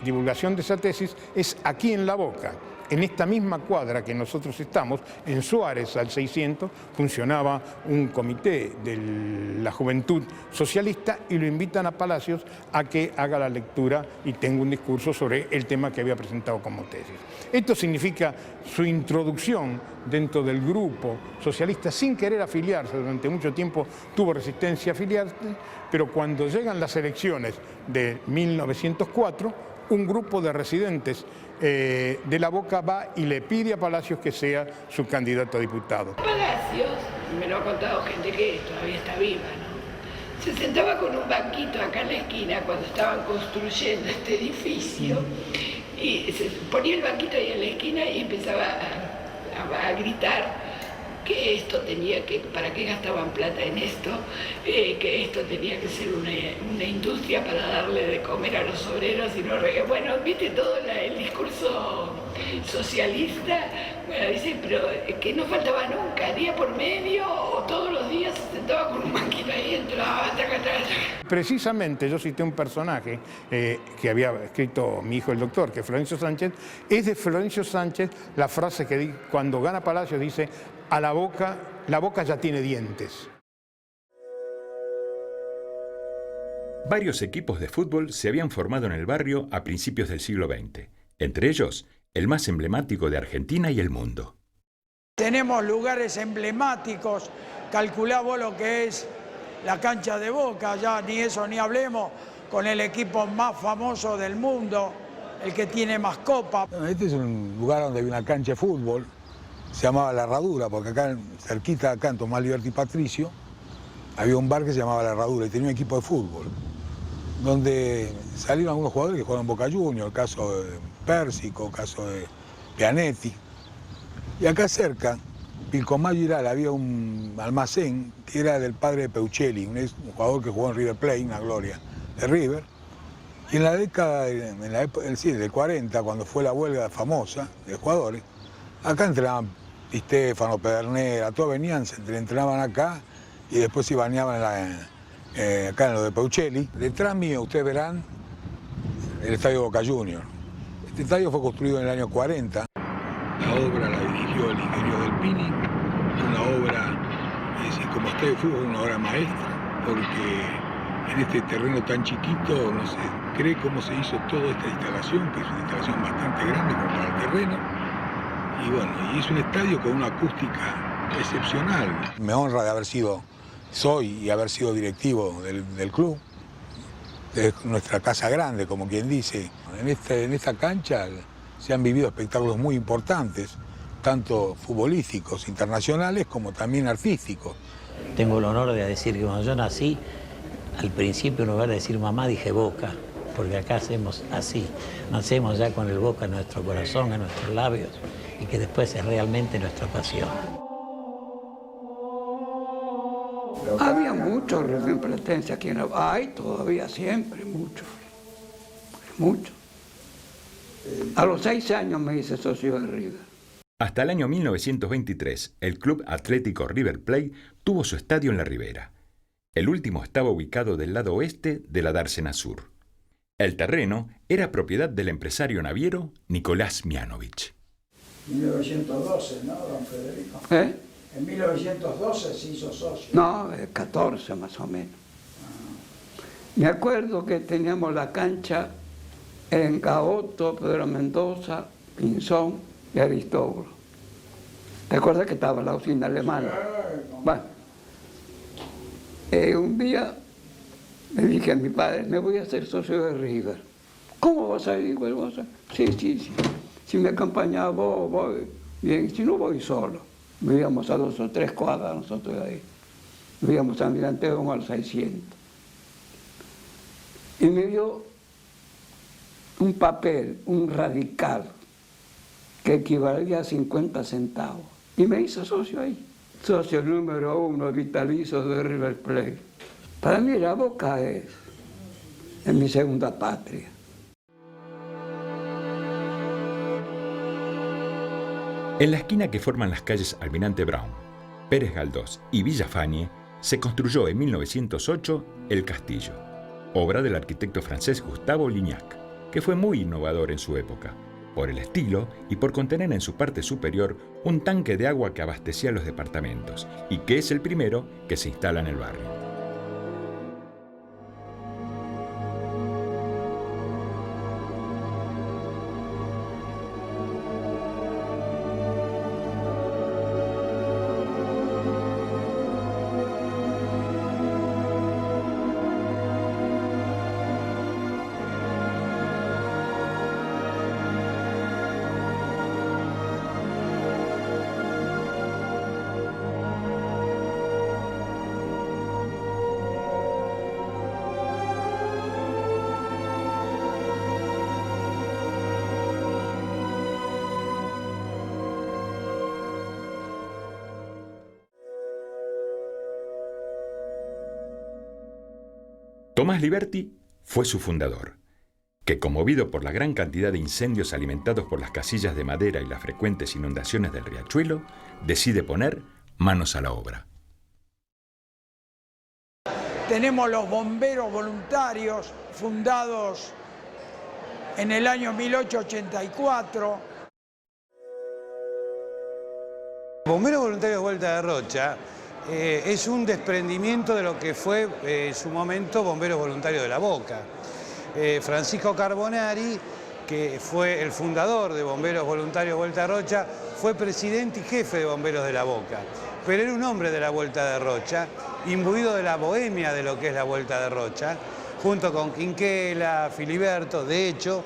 divulgación de esa tesis es aquí en La Boca. En esta misma cuadra que nosotros estamos, en Suárez al 600, funcionaba un comité de la juventud socialista y lo invitan a Palacios a que haga la lectura y tenga un discurso sobre el tema que había presentado como tesis. Esto significa su introducción dentro del grupo socialista sin querer afiliarse. Durante mucho tiempo tuvo resistencia a afiliarse, pero cuando llegan las elecciones de 1904, un grupo de residentes de La Boca va y le pide a Palacios que sea su candidato a diputado. Palacios, me lo ha contado gente que todavía está viva, ¿no? Se sentaba con un banquito acá en la esquina cuando estaban construyendo este edificio y se ponía el banquito ahí en la esquina y empezaba a gritar que esto tenía que, para qué gastaban plata en esto, que esto tenía que ser una industria para darle de comer a los obreros y no, bueno, viste todo el discurso socialista, bueno, dice, pero que no faltaba nunca, día por medio o todos los días se sentaba con un banquito ahí y entraba, Precisamente yo cité un personaje que había escrito mi hijo el doctor, que es Florencio Sánchez. Es de Florencio Sánchez la frase que cuando gana Palacios dice: a la boca ya tiene dientes. Varios equipos de fútbol se habían formado en el barrio a principios del siglo XX, entre ellos el más emblemático de Argentina y el mundo. Tenemos lugares emblemáticos, calculá vos lo que es la cancha de Boca, ya ni eso ni hablemos, con el equipo más famoso del mundo, el que tiene más copas. Este es un lugar donde hay una cancha de fútbol, se llamaba La Herradura, porque acá, cerquita de acá, en Tomás Liberty y Patricio, había un bar que se llamaba La Herradura y tenía un equipo de fútbol, donde salieron algunos jugadores que jugaron en Boca Juniors, el caso de Pérsico, el caso de Pianetti. Y acá cerca, Pilcomayo y Iral, había un almacén que era del padre de Peuchelli, un jugador que jugó en River Plate, una gloria de River. Y en la década del 40, cuando fue la huelga famosa de jugadores, acá entrenaban Di Stefano, Pedernera, todos venían, se entrenaban acá y después se bañaban acá en lo de Peuchelli. Detrás mío, ustedes verán el estadio Boca Juniors. Este estadio fue construido en el año 40. La obra la dirigió el ingeniero Del Pini, una obra, como estadio de fútbol, una obra maestra, porque en este terreno tan chiquito no se cree cómo se hizo toda esta instalación, que es una instalación bastante grande como para el terreno. Y bueno, y es un estadio con una acústica excepcional. Me honra de haber sido, y haber sido directivo del club, de nuestra casa grande, como quien dice. En esta cancha se han vivido espectáculos muy importantes, tanto futbolísticos, internacionales, como también artísticos. Tengo el honor de decir que cuando yo nací, al principio en lugar de decir mamá dije Boca, porque acá hacemos así, nacemos ya con el Boca en nuestro corazón, en nuestros labios, y que después es realmente nuestra pasión. Había muchos rioplatenses aquí en la... Hay todavía siempre, muchos. Muchos. A los 6 años me hice socio de River. Hasta el año 1923, el Club Atlético River Plate tuvo su estadio en la Ribera. El último estaba ubicado del lado oeste de la dársena sur. El terreno era propiedad del empresario naviero Nicolás Mianovich. 1912, ¿no, don Federico? ¿Eh? En 1912 se hizo socio. No, 14 más o menos. Me acuerdo que teníamos la cancha en Gaoto, Pedro Mendoza, Pinzón y Aristóbulo. ¿Te acuerdas que estaba la usina alemana? Bueno, un día le dije a mi padre, me voy a hacer socio de River. ¿Cómo vas a ir? Sí. Si me acompañaba vos, voy bien. Si no, voy solo. Vivíamos a 2 o 3 cuadras nosotros de ahí. Vivíamos a Almirante Brown al 600. Y me dio un papel, un radical, que equivalía a 50 centavos. Y me hizo socio ahí. Socio número 1 vitalicio de River Plate. Para mí la Boca es mi segunda patria. En la esquina que forman las calles Almirante Brown, Pérez Galdós y Villafañe, se construyó en 1908 el Castillo, obra del arquitecto francés Gustave Lignac, que fue muy innovador en su época, por el estilo y por contener en su parte superior un tanque de agua que abastecía los departamentos y que es el primero que se instala en el barrio. Tomás Liberti fue su fundador, que conmovido por la gran cantidad de incendios alimentados por las casillas de madera y las frecuentes inundaciones del riachuelo, decide poner manos a la obra. Tenemos los bomberos voluntarios, fundados en el año 1884. Bomberos Voluntarios Vuelta de Rocha es un desprendimiento de lo que fue en su momento Bomberos Voluntarios de la Boca. Francisco Carbonari, que fue el fundador de Bomberos Voluntarios Vuelta de Rocha, fue presidente y jefe de Bomberos de la Boca, pero era un hombre de la Vuelta de Rocha, imbuido de la bohemia de lo que es la Vuelta de Rocha, junto con Quinquela, Filiberto. De hecho,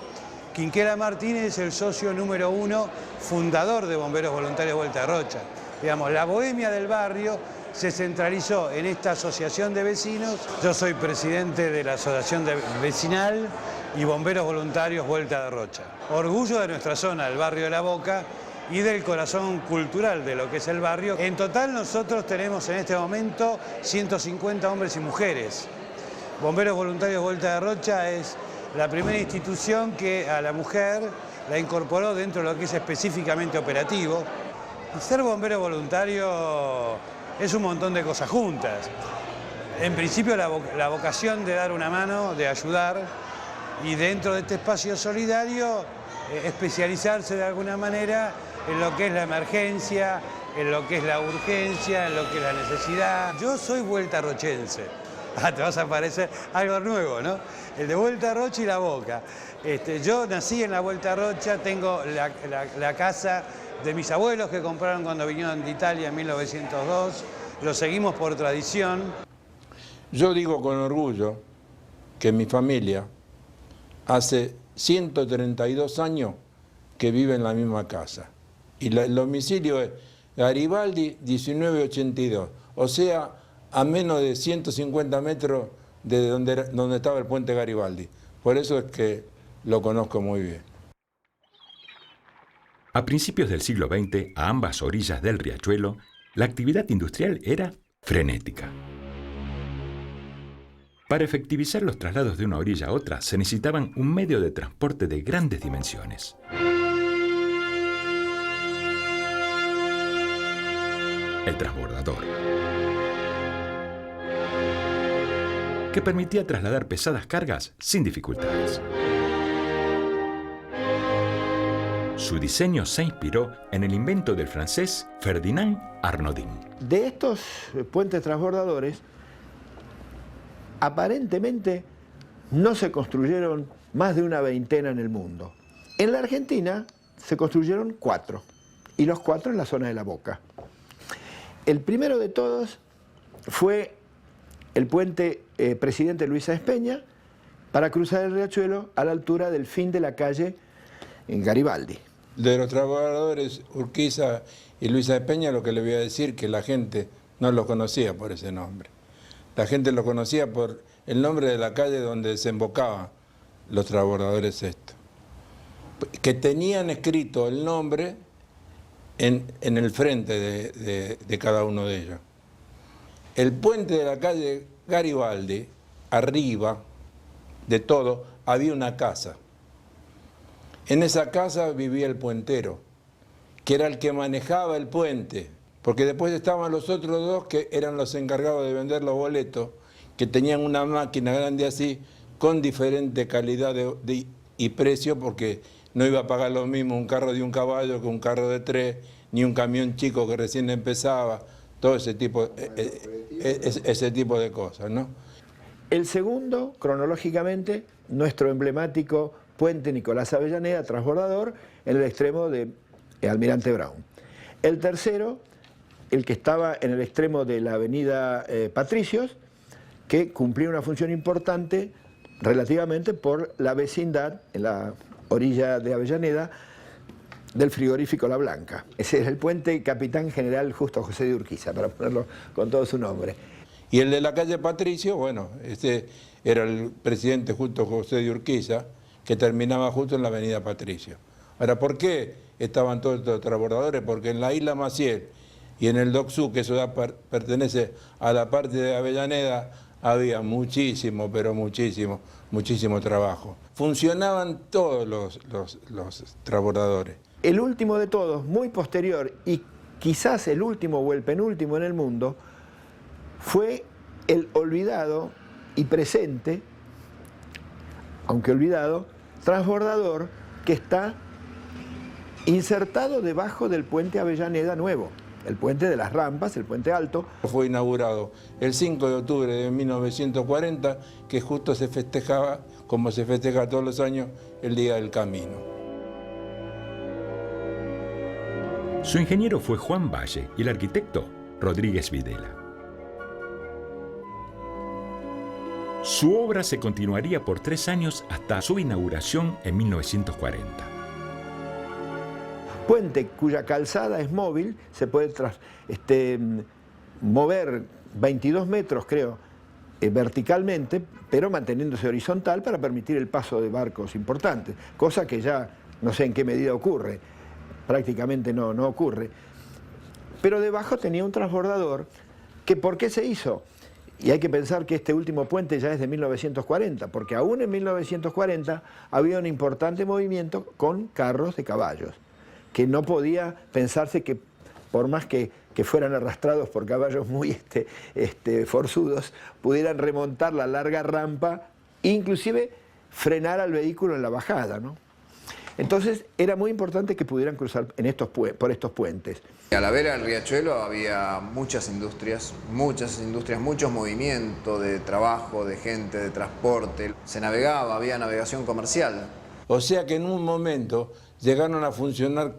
Quinquela Martínez es el socio número 1 fundador de Bomberos Voluntarios Vuelta de Rocha. Digamos, la bohemia del barrio se centralizó en esta asociación de vecinos. Yo soy presidente de la asociación vecinal y Bomberos Voluntarios Vuelta de Rocha. Orgullo de nuestra zona, el barrio de La Boca, y del corazón cultural de lo que es el barrio. En total nosotros tenemos en este momento 150 hombres y mujeres. Bomberos Voluntarios Vuelta de Rocha es la primera institución que a la mujer la incorporó dentro de lo que es específicamente operativo. Y ser bombero voluntario es un montón de cosas juntas. En principio la vocación de dar una mano, de ayudar, y dentro de este espacio solidario especializarse de alguna manera en lo que es la emergencia, en lo que es la urgencia, en lo que es la necesidad. Yo soy vueltarrochense. Te vas a parecer algo nuevo, ¿no? El de Vuelta Rocha y La Boca. Yo nací en la Vuelta Rocha, tengo la casa de mis abuelos que compraron cuando vinieron de Italia en 1902. Lo seguimos por tradición. Yo digo con orgullo que mi familia hace 132 años que vive en la misma casa. Y el domicilio es Garibaldi 1982. O sea, a menos de 150 metros de donde estaba el puente Garibaldi. Por eso es que lo conozco muy bien. A principios del siglo XX, a ambas orillas del riachuelo, la actividad industrial era frenética. Para efectivizar los traslados de una orilla a otra, se necesitaban un medio de transporte de grandes dimensiones. El transbordador, que permitía trasladar pesadas cargas sin dificultades. Su diseño se inspiró en el invento del francés Ferdinand Arnaudin. De estos puentes transbordadores, aparentemente no se construyeron más de una veintena en el mundo. En la Argentina se construyeron 4, y los 4 en la zona de La Boca. El primero de todos fue el puente Presidente Luis Sáenz Peña para cruzar el riachuelo a la altura del fin de la calle en Garibaldi. De los transbordadores Urquiza y Luis Sáenz Peña, lo que le voy a decir que la gente no lo conocía por ese nombre. La gente lo conocía por el nombre de la calle donde desembocaban los transbordadores estos, que tenían escrito el nombre en el frente de cada uno de ellos. El puente de la calle Garibaldi, arriba de todo, había una casa. En esa casa vivía el puentero, que era el que manejaba el puente, porque después estaban los otros dos que eran los encargados de vender los boletos, que tenían una máquina grande así, con diferente calidad y precio, porque no iba a pagar lo mismo un carro de un caballo que un carro de 3, ni un camión chico que recién empezaba, todo ese tipo de cosas, ¿no? El segundo, cronológicamente, nuestro emblemático puente Nicolás Avellaneda, transbordador, en el extremo de Almirante Brown. El tercero, el que estaba en el extremo de la avenida Patricios, que cumplía una función importante relativamente por la vecindad, en la orilla de Avellaneda, del frigorífico La Blanca. Ese es el puente Capitán General Justo José de Urquiza, para ponerlo con todo su nombre. Y el de la calle Patricio, bueno, este era el presidente Justo José de Urquiza, que terminaba justo en la avenida Patricio. Ahora, ¿por qué estaban todos estos transbordadores? Porque en la isla Maciel y en el Docsú, que eso pertenece a la parte de Avellaneda, había muchísimo, pero muchísimo trabajo. Funcionaban todos los transbordadores. El último de todos, muy posterior, y quizás el último o el penúltimo en el mundo, fue el olvidado y presente, aunque olvidado, transbordador que está insertado debajo del puente Avellaneda nuevo, el puente de las rampas, el puente alto. Fue inaugurado el 5 de octubre de 1940, que justo se festejaba, como se festeja todos los años, el Día del Camino. Su ingeniero fue Juan Valle y el arquitecto Rodríguez Videla. Su obra se continuaría por 3 años hasta su inauguración en 1940. Puente cuya calzada es móvil, se puede mover 22 metros, creo, verticalmente, pero manteniéndose horizontal para permitir el paso de barcos importantes, cosa que ya no sé en qué medida ocurre, prácticamente no ocurre. Pero debajo tenía un transbordador que, ¿por qué se hizo? Y hay que pensar que este último puente ya es de 1940, porque aún en 1940 había un importante movimiento con carros de caballos, que no podía pensarse que, por más que fueran arrastrados por caballos muy forzudos, pudieran remontar la larga rampa, inclusive frenar al vehículo en la bajada, ¿no? Entonces era muy importante que pudieran cruzar por estos puentes. A la vera del riachuelo había muchos movimientos de trabajo, de gente, de transporte. Se navegaba, había navegación comercial. O sea que en un momento llegaron a funcionar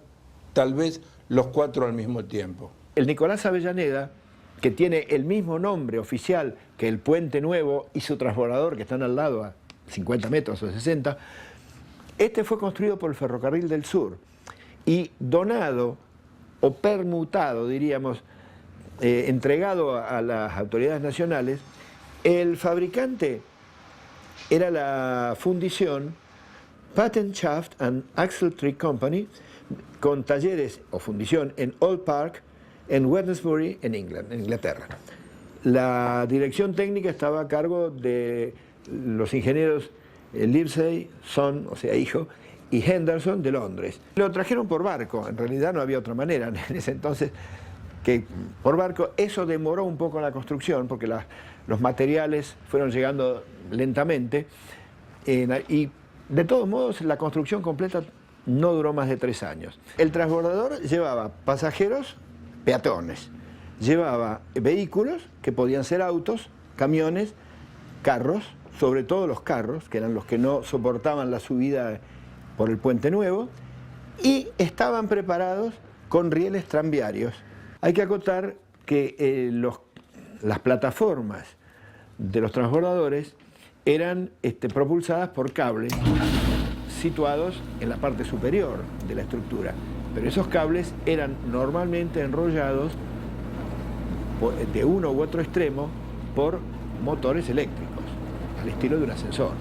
tal vez los 4 al mismo tiempo. El Nicolás Avellaneda, que tiene el mismo nombre oficial que el Puente Nuevo y su transbordador, que están al lado a 50 metros o 60, este fue construido por el Ferrocarril del Sur y donado o permutado, diríamos, entregado a las autoridades nacionales, el fabricante era la fundición Patent Shaft and Axle Tree Company, con talleres o fundición en Old Park, en Wednesbury, en Inglaterra. La dirección técnica estaba a cargo de los ingenieros Livesey, son, o sea, hijo, y Henderson de Londres. Lo trajeron por barco, en realidad no había otra manera en ese entonces que por barco. Eso demoró un poco la construcción porque los materiales fueron llegando lentamente y de todos modos la construcción completa no duró más de 3 años. El transbordador llevaba pasajeros, peatones, llevaba vehículos que podían ser autos, camiones, carros, sobre todo los carros, que eran los que no soportaban la subida por el Puente Nuevo, y estaban preparados con rieles tranviarios. Hay que acotar que las plataformas de los transbordadores eran propulsadas por cables situados en la parte superior de la estructura, pero esos cables eran normalmente enrollados de uno u otro extremo por motores eléctricos, al estilo de un ascensor.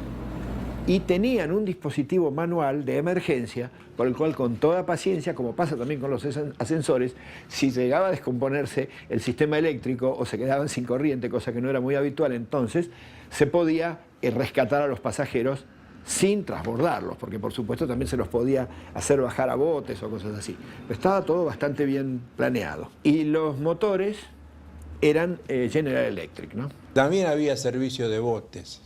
Y tenían un dispositivo manual de emergencia por el cual, con toda paciencia, como pasa también con los ascensores, si llegaba a descomponerse el sistema eléctrico o se quedaban sin corriente, cosa que no era muy habitual entonces, se podía rescatar a los pasajeros sin transbordarlos, porque por supuesto también se los podía hacer bajar a botes o cosas así. Pero estaba todo bastante bien planeado. Y los motores eran General Electric, ¿no? También había servicio de botes,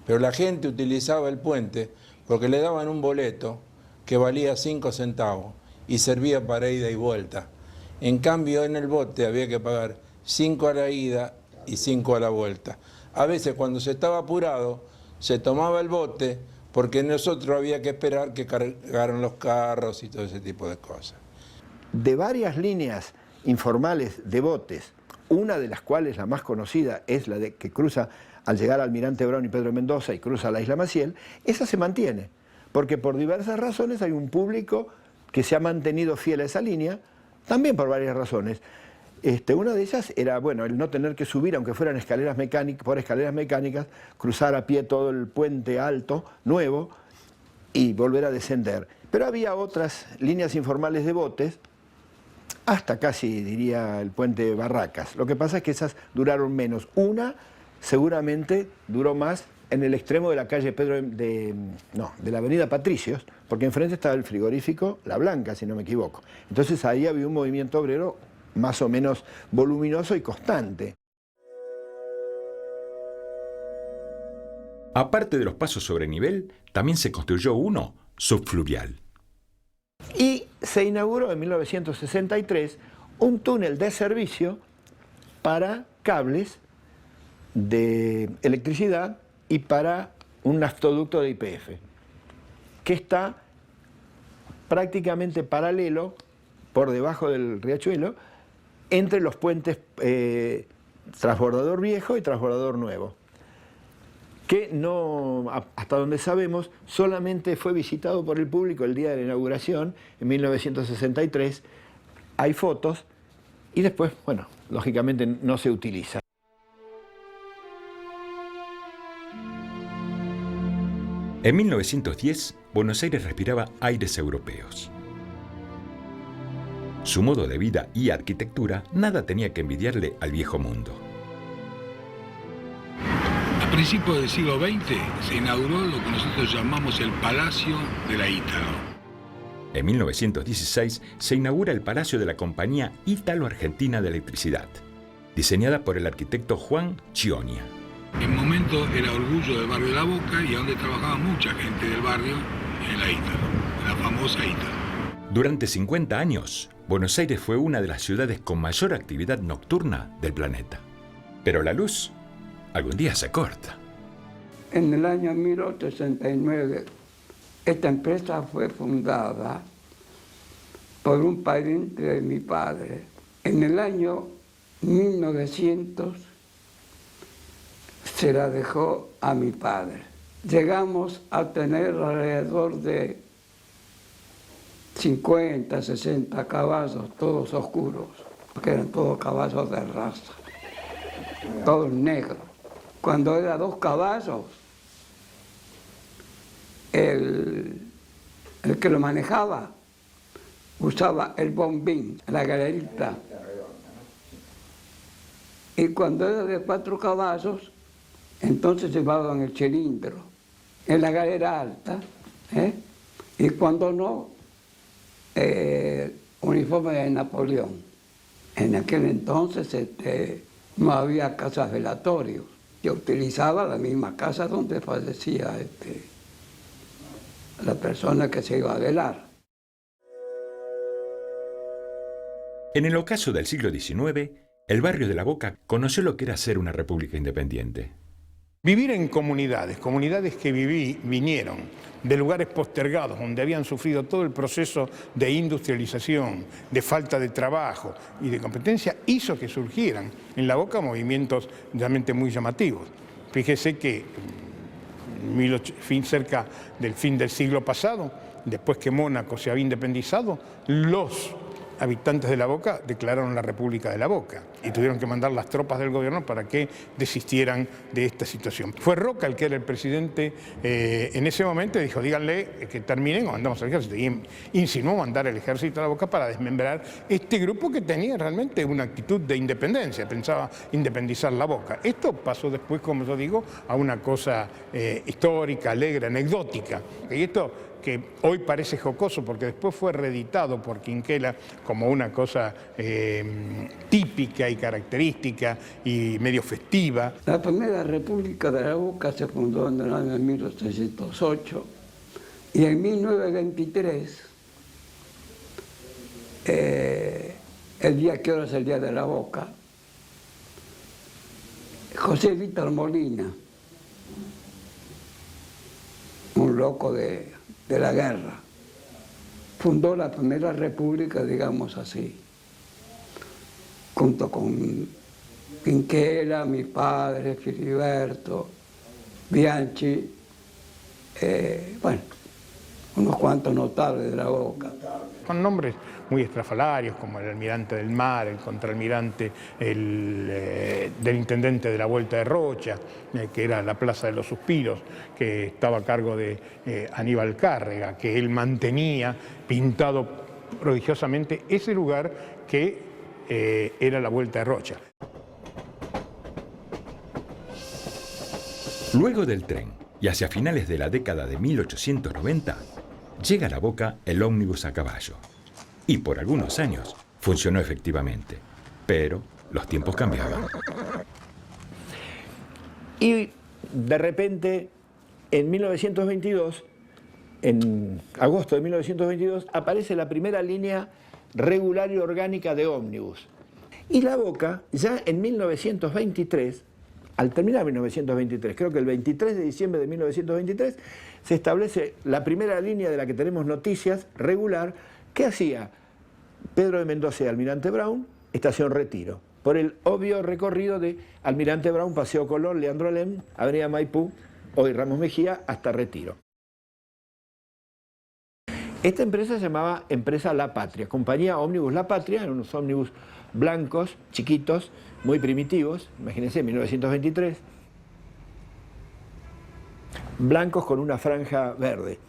pero la gente utilizaba el puente porque le daban un boleto que valía 5 centavos y servía para ida y vuelta. En cambio, en el bote había que pagar 5 a la ida y 5 a la vuelta. A veces, cuando se estaba apurado, se tomaba el bote porque nosotros había que esperar que cargaran los carros y todo ese tipo de cosas. De varias líneas informales de botes, una de las cuales, la más conocida, es la que cruza al llegar al Almirante Brown y Pedro de Mendoza y cruza la Isla Maciel, esa se mantiene, porque por diversas razones hay un público que se ha mantenido fiel a esa línea, también por varias razones. Una de ellas era, bueno, el no tener que subir, aunque fueran escaleras mecánicas, cruzar a pie todo el puente alto, nuevo, y volver a descender. Pero había otras líneas informales de botes, hasta casi, diría, el puente Barracas. Lo que pasa es que esas duraron menos. Una seguramente duró más en el extremo de la calle de la avenida Patricios, porque enfrente estaba el frigorífico La Blanca, si no me equivoco. Entonces ahí había un movimiento obrero más o menos voluminoso y constante. Aparte de los pasos sobre nivel, también se construyó uno subfluvial. Y se inauguró en 1963 un túnel de servicio para cables de electricidad y para un naftoducto de YPF, que está prácticamente paralelo, por debajo del riachuelo, entre los puentes Transbordador Viejo y Transbordador Nuevo, que no, hasta donde sabemos, solamente fue visitado por el público el día de la inauguración, en 1963. Hay fotos y después, bueno, lógicamente no se utiliza. En 1910, Buenos Aires respiraba aires europeos. Su modo de vida y arquitectura nada tenía que envidiarle al viejo mundo. A principios del siglo XX se inauguró lo que nosotros llamamos el Palacio de la Ítalo. En 1916 se inaugura el Palacio de la Compañía Ítalo-Argentina de Electricidad, diseñada por el arquitecto Juan Chionia. En momento era orgullo del barrio de La Boca y a donde trabajaba mucha gente del barrio, en la Ítalo, la famosa Ítalo. Durante 50 años, Buenos Aires fue una de las ciudades con mayor actividad nocturna del planeta. Pero la luz algún día se corta. En el año 1869, esta empresa fue fundada por un pariente de mi padre. En el año 1900 se la dejó a mi padre. Llegamos a tener alrededor de 50, 60 caballos, todos oscuros. porque eran todos caballos de raza, todos negros. Cuando eran 2 caballos, el que lo manejaba usaba el bombín, la galerita. Y cuando era de 4 caballos, entonces llevaban el cilindro en la galera alta, y cuando no, uniforme de Napoleón. En aquel entonces no había casas velatorios. Yo utilizaba la misma casa donde fallecía la persona que se iba a velar. En el ocaso del siglo XIX, el barrio de La Boca conoció lo que era ser una república independiente. Vivir en comunidades que vinieron de lugares postergados, donde habían sufrido todo el proceso de industrialización, de falta de trabajo y de competencia, hizo que surgieran en La Boca movimientos realmente muy llamativos. Fíjese que cerca del fin del siglo pasado, después que Mónaco se había independizado, los habitantes de La Boca declararon la República de La Boca y tuvieron que mandar las tropas del gobierno para que desistieran de esta situación. Fue Roca el que era el presidente en ese momento y dijo, díganle que terminen o mandamos al ejército. Y insinuó mandar el ejército a La Boca para desmembrar este grupo que tenía realmente una actitud de independencia, pensaba independizar La Boca. Esto pasó después, como yo digo, a una cosa histórica, alegre, anecdótica. Y esto que hoy parece jocoso porque después fue reeditado por Quinquela como una cosa típica y característica y medio festiva. La primera República de La Boca se fundó en el año 1808 y en 1923, el día que ahora es el Día de La Boca, José Víctor Molina, un loco de la guerra, fundó la primera república, digamos así, junto con Quinquela, mi padre, Filiberto, Bianchi, bueno, unos cuantos notables de La Boca. Con nombres muy estrafalarios como el almirante del mar, el contraalmirante del intendente de la Vuelta de Rocha, que era la Plaza de los Suspiros, que estaba a cargo de Aníbal Cárrega, que él mantenía pintado prodigiosamente ese lugar que era la Vuelta de Rocha. Luego del tren y hacia finales de la década de 1890, llega a La Boca el ómnibus a caballo. Y por algunos años funcionó efectivamente, pero los tiempos cambiaban. Y de repente, en 1922, en agosto de 1922, aparece la primera línea regular y orgánica de ómnibus. Y La Boca, ya en 1923, al terminar 1923, creo que el 23 de diciembre de 1923, se establece la primera línea de la que tenemos noticias regular, que hacía Pedro de Mendoza y Almirante Brown, estación Retiro, por el obvio recorrido de Almirante Brown, Paseo Colón, Leandro Alem, Avenida Maipú, hoy Ramos Mejía, hasta Retiro. Esta empresa se llamaba Empresa La Patria, compañía ómnibus La Patria, eran unos ómnibus blancos, chiquitos, muy primitivos, imagínense, 1923, blancos con una franja verde.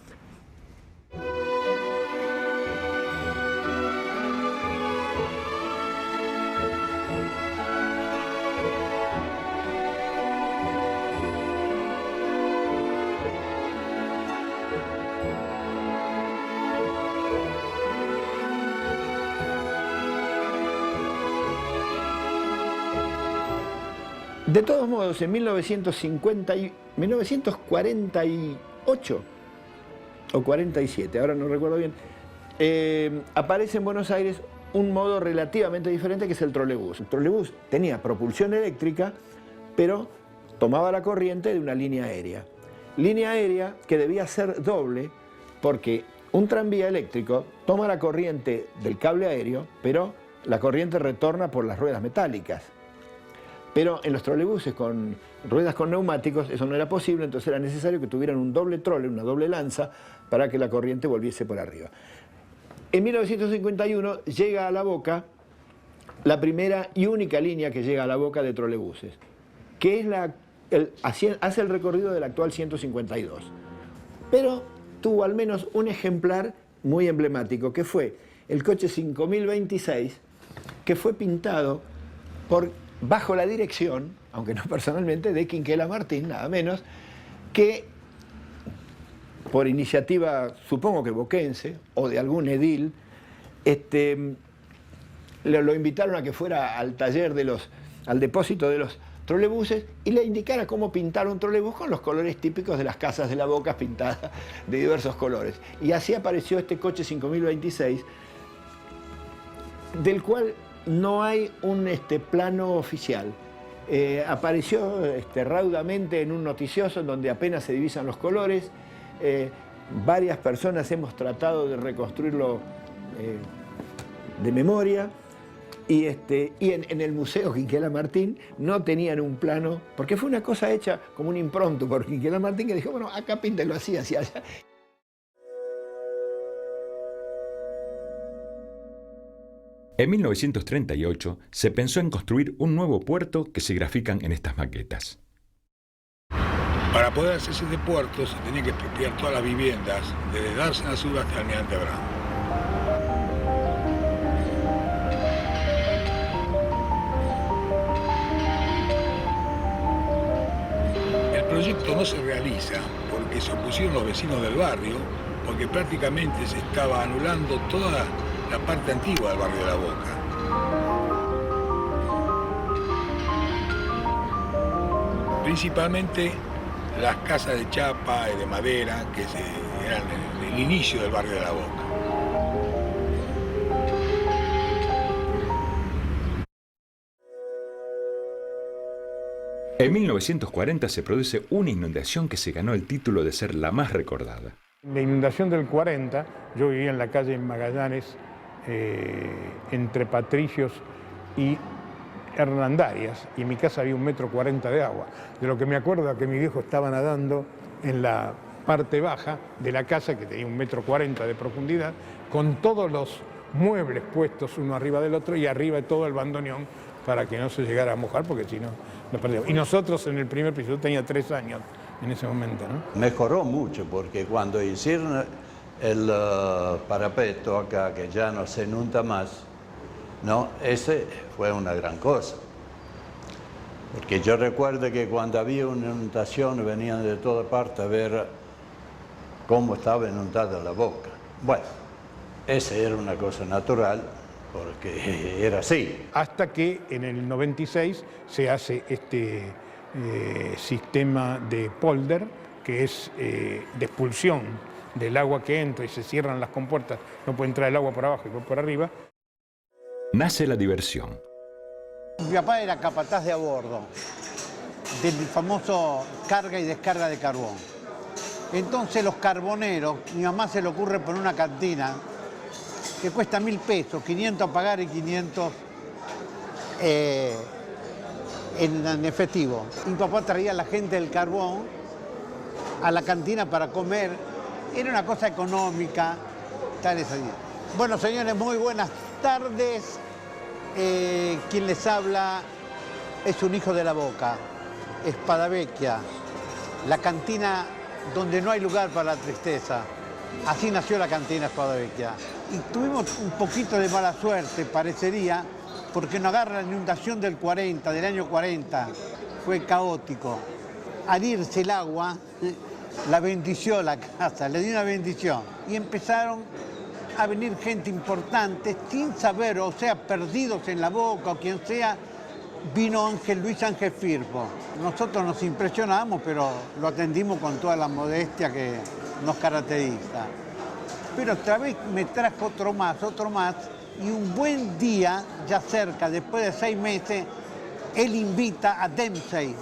De todos modos, en 1948 o 47, ahora no recuerdo bien, aparece en Buenos Aires un modo relativamente diferente que es el trolebús. El trolebús tenía propulsión eléctrica, pero tomaba la corriente de una línea aérea. Línea aérea que debía ser doble porque un tranvía eléctrico toma la corriente del cable aéreo, pero la corriente retorna por las ruedas metálicas. Pero en los trolebuses con ruedas con neumáticos eso no era posible, entonces era necesario que tuvieran un doble trole, una doble lanza, para que la corriente volviese por arriba. En 1951 llega a La Boca la primera y única línea que llega a La Boca de trolebuses, que es hace el recorrido del actual 152. Pero tuvo al menos un ejemplar muy emblemático, que fue el coche 5026, que fue pintado bajo la dirección, aunque no personalmente, de Quinquela Martín, nada menos, que por iniciativa, supongo que boquense, o de algún edil, lo invitaron a que fuera al taller al depósito de los trolebuses y le indicara cómo pintar un trolebús con los colores típicos de las casas de La Boca pintadas de diversos colores. Y así apareció este coche 5026, del cual no hay un plano oficial. Apareció raudamente en un noticioso en donde apenas se divisan los colores. Varias personas hemos tratado de reconstruirlo de memoria. Y en el Museo Quinquela Martín no tenían un plano, porque fue una cosa hecha como un impronto por Quinquela Martín, que dijo, bueno, acá píntelo así, hacia allá. En 1938 se pensó en construir un nuevo puerto que se grafican en estas maquetas. Para poder hacerse ese puerto se tenía que expropiar todas las viviendas, desde Dársena Sur hasta Almirante Brown. El proyecto no se realiza porque se opusieron los vecinos del barrio, porque prácticamente se estaba anulando toda la parte antigua del barrio de La Boca. Principalmente las casas de chapa y de madera, que eran el inicio del barrio de La Boca. En 1940 se produce una inundación que se ganó el título de ser la más recordada. La inundación del 40, yo vivía en la calle Magallanes, entre Patricios y Hernandarias, y en mi casa había 1,40 m de agua. De lo que me acuerdo es que mi viejo estaba nadando en la parte baja de la casa, que tenía 1,40 m de profundidad, con todos los muebles puestos uno arriba del otro y arriba de todo el bandoneón para que no se llegara a mojar, porque si no, nos perdíamos. Y nosotros en el primer piso, yo tenía 3 años en ese momento, ¿no? Mejoró mucho, porque cuando hicieron el parapeto acá, que ya no se inunda más, ¿no? Ese fue una gran cosa. Porque yo recuerdo que cuando había una inundación venían de toda parte a ver cómo estaba inundada La Boca. Bueno, esa era una cosa natural, porque era así. Hasta que en el 96 se hace este sistema de polder, que es de expulsión del agua que entra y se cierran las compuertas, no puede entrar el agua por abajo y por arriba. Nace la diversión. Mi papá era capataz de a bordo del famoso carga y descarga de carbón. Entonces los carboneros, mi mamá se le ocurre poner una cantina que cuesta 1.000 pesos, 500 a pagar y 500 en efectivo. Mi papá traía a la gente del carbón a la cantina para comer. Era una cosa económica, tal esa idea. Bueno, señores, muy buenas tardes. Quien les habla es un hijo de La Boca, Espadavecchia, la cantina donde no hay lugar para la tristeza. Así nació la cantina Espadavecchia. Y tuvimos un poquito de mala suerte, parecería, porque nos agarra la inundación del 40, del año 40. Fue caótico. Al irse el agua, la bendició la casa, le dio una bendición. Y empezaron a venir gente importante sin saber, o sea, perdidos en La Boca o quien sea, vino Luis Ángel Firpo. Nosotros nos impresionamos, pero lo atendimos con toda la modestia que nos caracteriza. Pero otra vez me trajo otro más, y un buen día, ya cerca, después de 6 meses, él invita a Dempsey.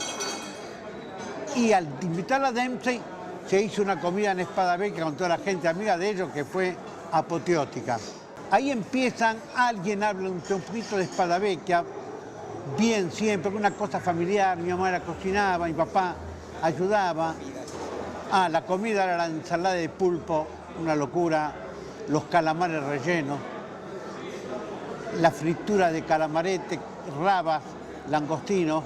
Y al invitar a Dempsey, se hizo una comida en Espadavecchia con toda la gente amiga de ellos, que fue apoteótica. Ahí empiezan, alguien habla un poquito de Espadavecchia, bien siempre, una cosa familiar, mi mamá la cocinaba, mi papá ayudaba. La comida era la ensalada de pulpo, una locura, los calamares rellenos. la fritura de calamarete, rabas, langostinos.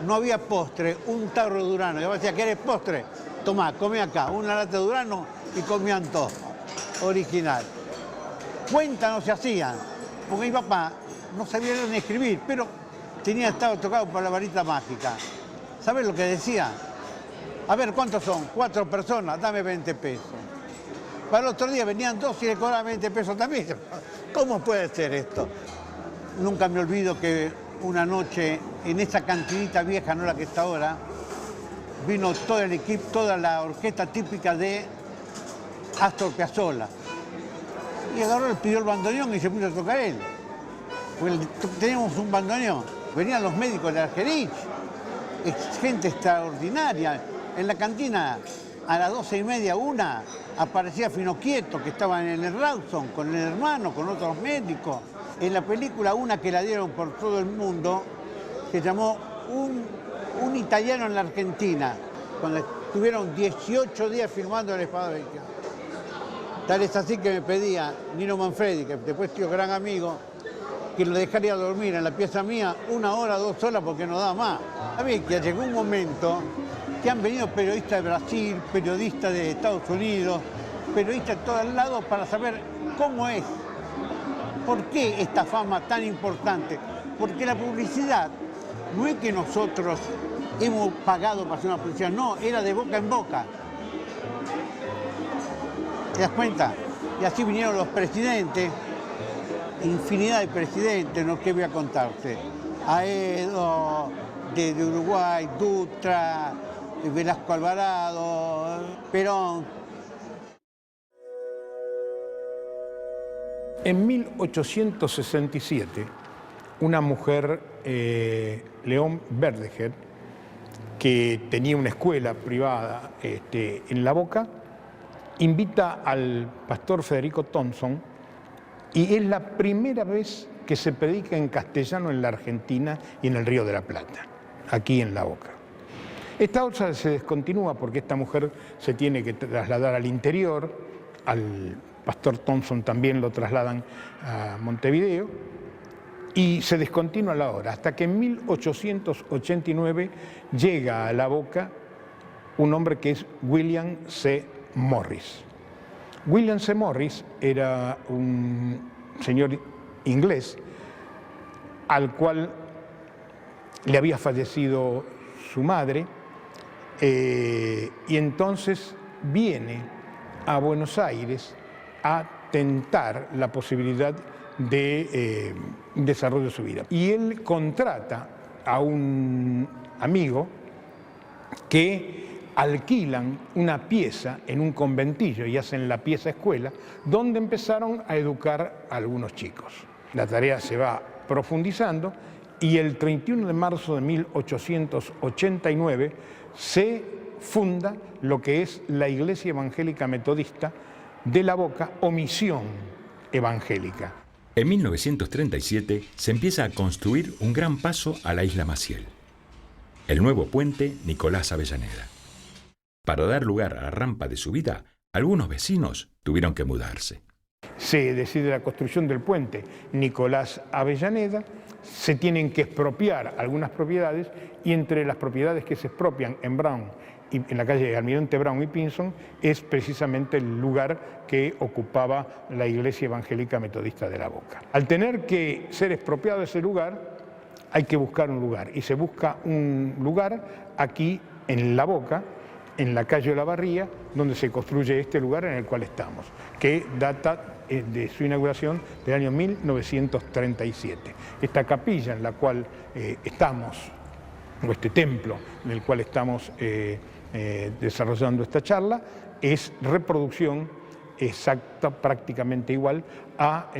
No había postre, un tarro de Durano. Yo decía, ¿querés postre? Tomá, come acá, una lata de Durano y comían todo. Original. Cuentas no se hacían, porque mi papá no sabía leer ni escribir, pero tenía estado tocado por la varita mágica. ¿Sabes lo que decía? A ver, ¿cuántos son? 4 personas, dame 20 pesos. Para el otro día venían 2 y le cobraban 20 pesos también. ¿Cómo puede ser esto? Nunca me olvido que una noche en esa cantinita vieja, no la que está ahora, vino todo el equipo, toda la orquesta típica de Astor Piazzolla. Y agarró, pidió el bandoneón y se puso a tocar él. Pues teníamos un bandoneón. Venían los médicos de Argerich, gente extraordinaria. En la cantina, a las 12:30, 1, aparecía Finocchieto, que estaba en el Rawson, con el hermano, con otros médicos. En la película, una que la dieron por todo el mundo, se llamó Un italiano en la Argentina, cuando estuvieron 18 días filmando El Espada Vecchia. Tal es así que me pedía Nino Manfredi, que después tío gran amigo, que lo dejaría dormir en la pieza mía 1 hora, 2 horas, porque no daba más. A mí que llegó un momento que han venido periodistas de Brasil, periodistas de Estados Unidos, periodistas de todos lados para saber cómo es, por qué esta fama tan importante. Porque la publicidad no es que nosotros hemos pagado para hacer una publicidad, no, era de boca en boca. ¿Te das cuenta? Y así vinieron los presidentes, infinidad de presidentes, no qué voy a contarte. Aedo, de Uruguay, Dutra, Velasco Alvarado, Perón. En 1867, una mujer, León Verdejer, que tenía una escuela privada en La Boca, invita al pastor Federico Thompson y es la primera vez que se predica en castellano en la Argentina y en el Río de la Plata, aquí en La Boca. Esta obra se descontinúa porque esta mujer se tiene que trasladar al interior, al pastor Thompson también lo trasladan a Montevideo y se descontinúa la obra, hasta que en 1889 llega a La Boca un hombre que es William C. Morris. William C. Morris era un señor inglés al cual le había fallecido su madre y entonces viene a Buenos Aires a tentar la posibilidad de desarrollo de su vida. Y él contrata a un amigo que alquilan una pieza en un conventillo y hacen la pieza escuela, donde empezaron a educar a algunos chicos. La tarea se va profundizando y el 31 de marzo de 1889 se funda lo que es la Iglesia Evangélica Metodista de La Boca o Misión Evangélica. En 1937 se empieza a construir un gran paso a la isla Maciel, el nuevo puente Nicolás Avellaneda. Para dar lugar a la rampa de subida, algunos vecinos tuvieron que mudarse. Se decide la construcción del puente Nicolás Avellaneda, se tienen que expropiar algunas propiedades y entre las propiedades que se expropian en Brown, y en la calle Almirante Brown y Pinson, es precisamente el lugar que ocupaba la Iglesia Evangélica Metodista de La Boca. Al tener que ser expropiado ese lugar, hay que buscar un lugar y se busca un lugar aquí en La Boca, en la calle Olavarría, donde se construye este lugar en el cual estamos, que data de su inauguración del año 1937. Esta capilla en la cual estamos, o este templo en el cual estamos desarrollando esta charla, es reproducción exacta, prácticamente igual a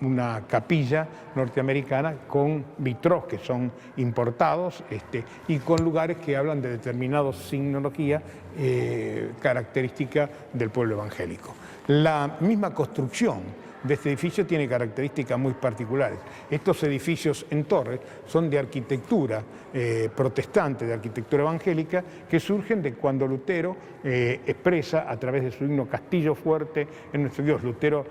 una capilla norteamericana con vitros que son importados y con lugares que hablan de determinada signología característica del pueblo evangélico. La misma construcción de este edificio tiene características muy particulares. Estos edificios en torre son de arquitectura protestante, de arquitectura evangélica, que surgen de cuando Lutero expresa a través de su himno Castillo fuerte en nuestro Dios. Lutero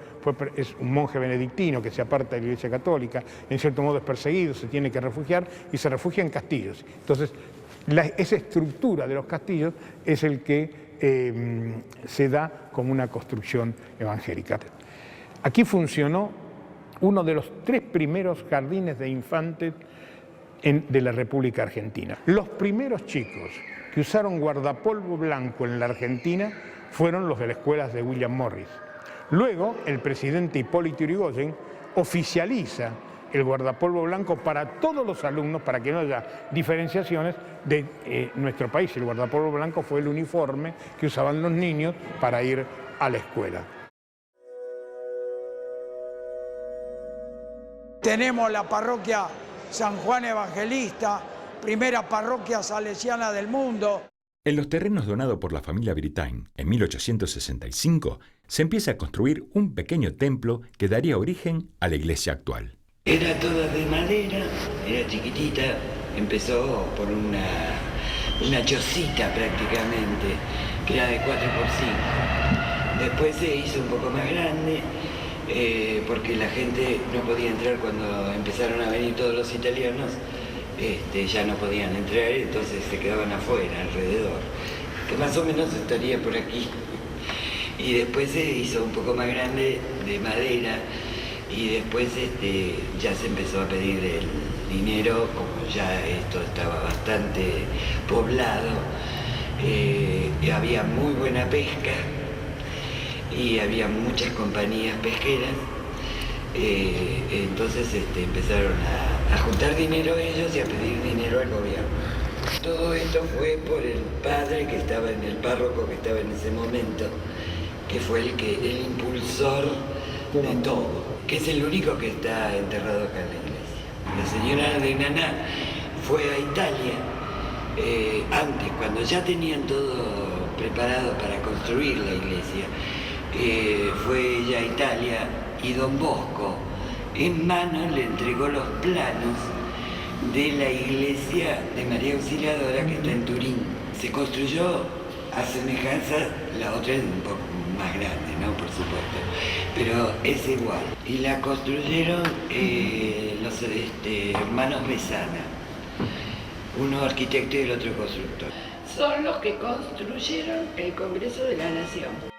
es un monje benedictino que se aparta de la Iglesia Católica, en cierto modo es perseguido, se tiene que refugiar y se refugia en castillos. Entonces, esa estructura de los castillos es el que se da como una construcción evangélica. Aquí funcionó uno de los 3 primeros jardines de infantes de la República Argentina. Los primeros chicos que usaron guardapolvo blanco en la Argentina fueron los de las escuelas de William Morris. Luego, el presidente Hipólito Yrigoyen oficializa el guardapolvo blanco para todos los alumnos, para que no haya diferenciaciones de nuestro país. El guardapolvo blanco fue el uniforme que usaban los niños para ir a la escuela. Tenemos la parroquia San Juan Evangelista, primera parroquia salesiana del mundo. En los terrenos donados por la familia Britain en 1865, se empieza a construir un pequeño templo que daría origen a la iglesia actual. Era toda de madera, era chiquitita, empezó por una chocita prácticamente, que era de 4x5. Después se hizo un poco más grande, porque la gente no podía entrar cuando empezaron a venir todos los italianos, ya no podían entrar, entonces se quedaban afuera, alrededor, que más o menos estaría por aquí. Y después se hizo un poco más grande de madera, y después ya se empezó a pedir el dinero, como ya esto estaba bastante poblado, había muy buena pesca y había muchas compañías pesqueras, entonces empezaron a juntar dinero ellos y a pedir dinero al gobierno. Todo esto fue por el padre el párroco que estaba en ese momento, que fue el impulsor de todo, que es el único que está enterrado acá en la iglesia. La señora de Naná fue a Italia, antes, cuando ya tenían todo preparado para construir la iglesia, fue ella a Italia y don Bosco en mano le entregó los planos de la iglesia de María Auxiliadora que está en Turín. Se construyó a semejanza, la otra es un poco más grande, ¿no? Por supuesto, pero es igual. Y la construyeron los hermanos Mesana, uno arquitecto y el otro constructor. Son los que construyeron el Congreso de la Nación.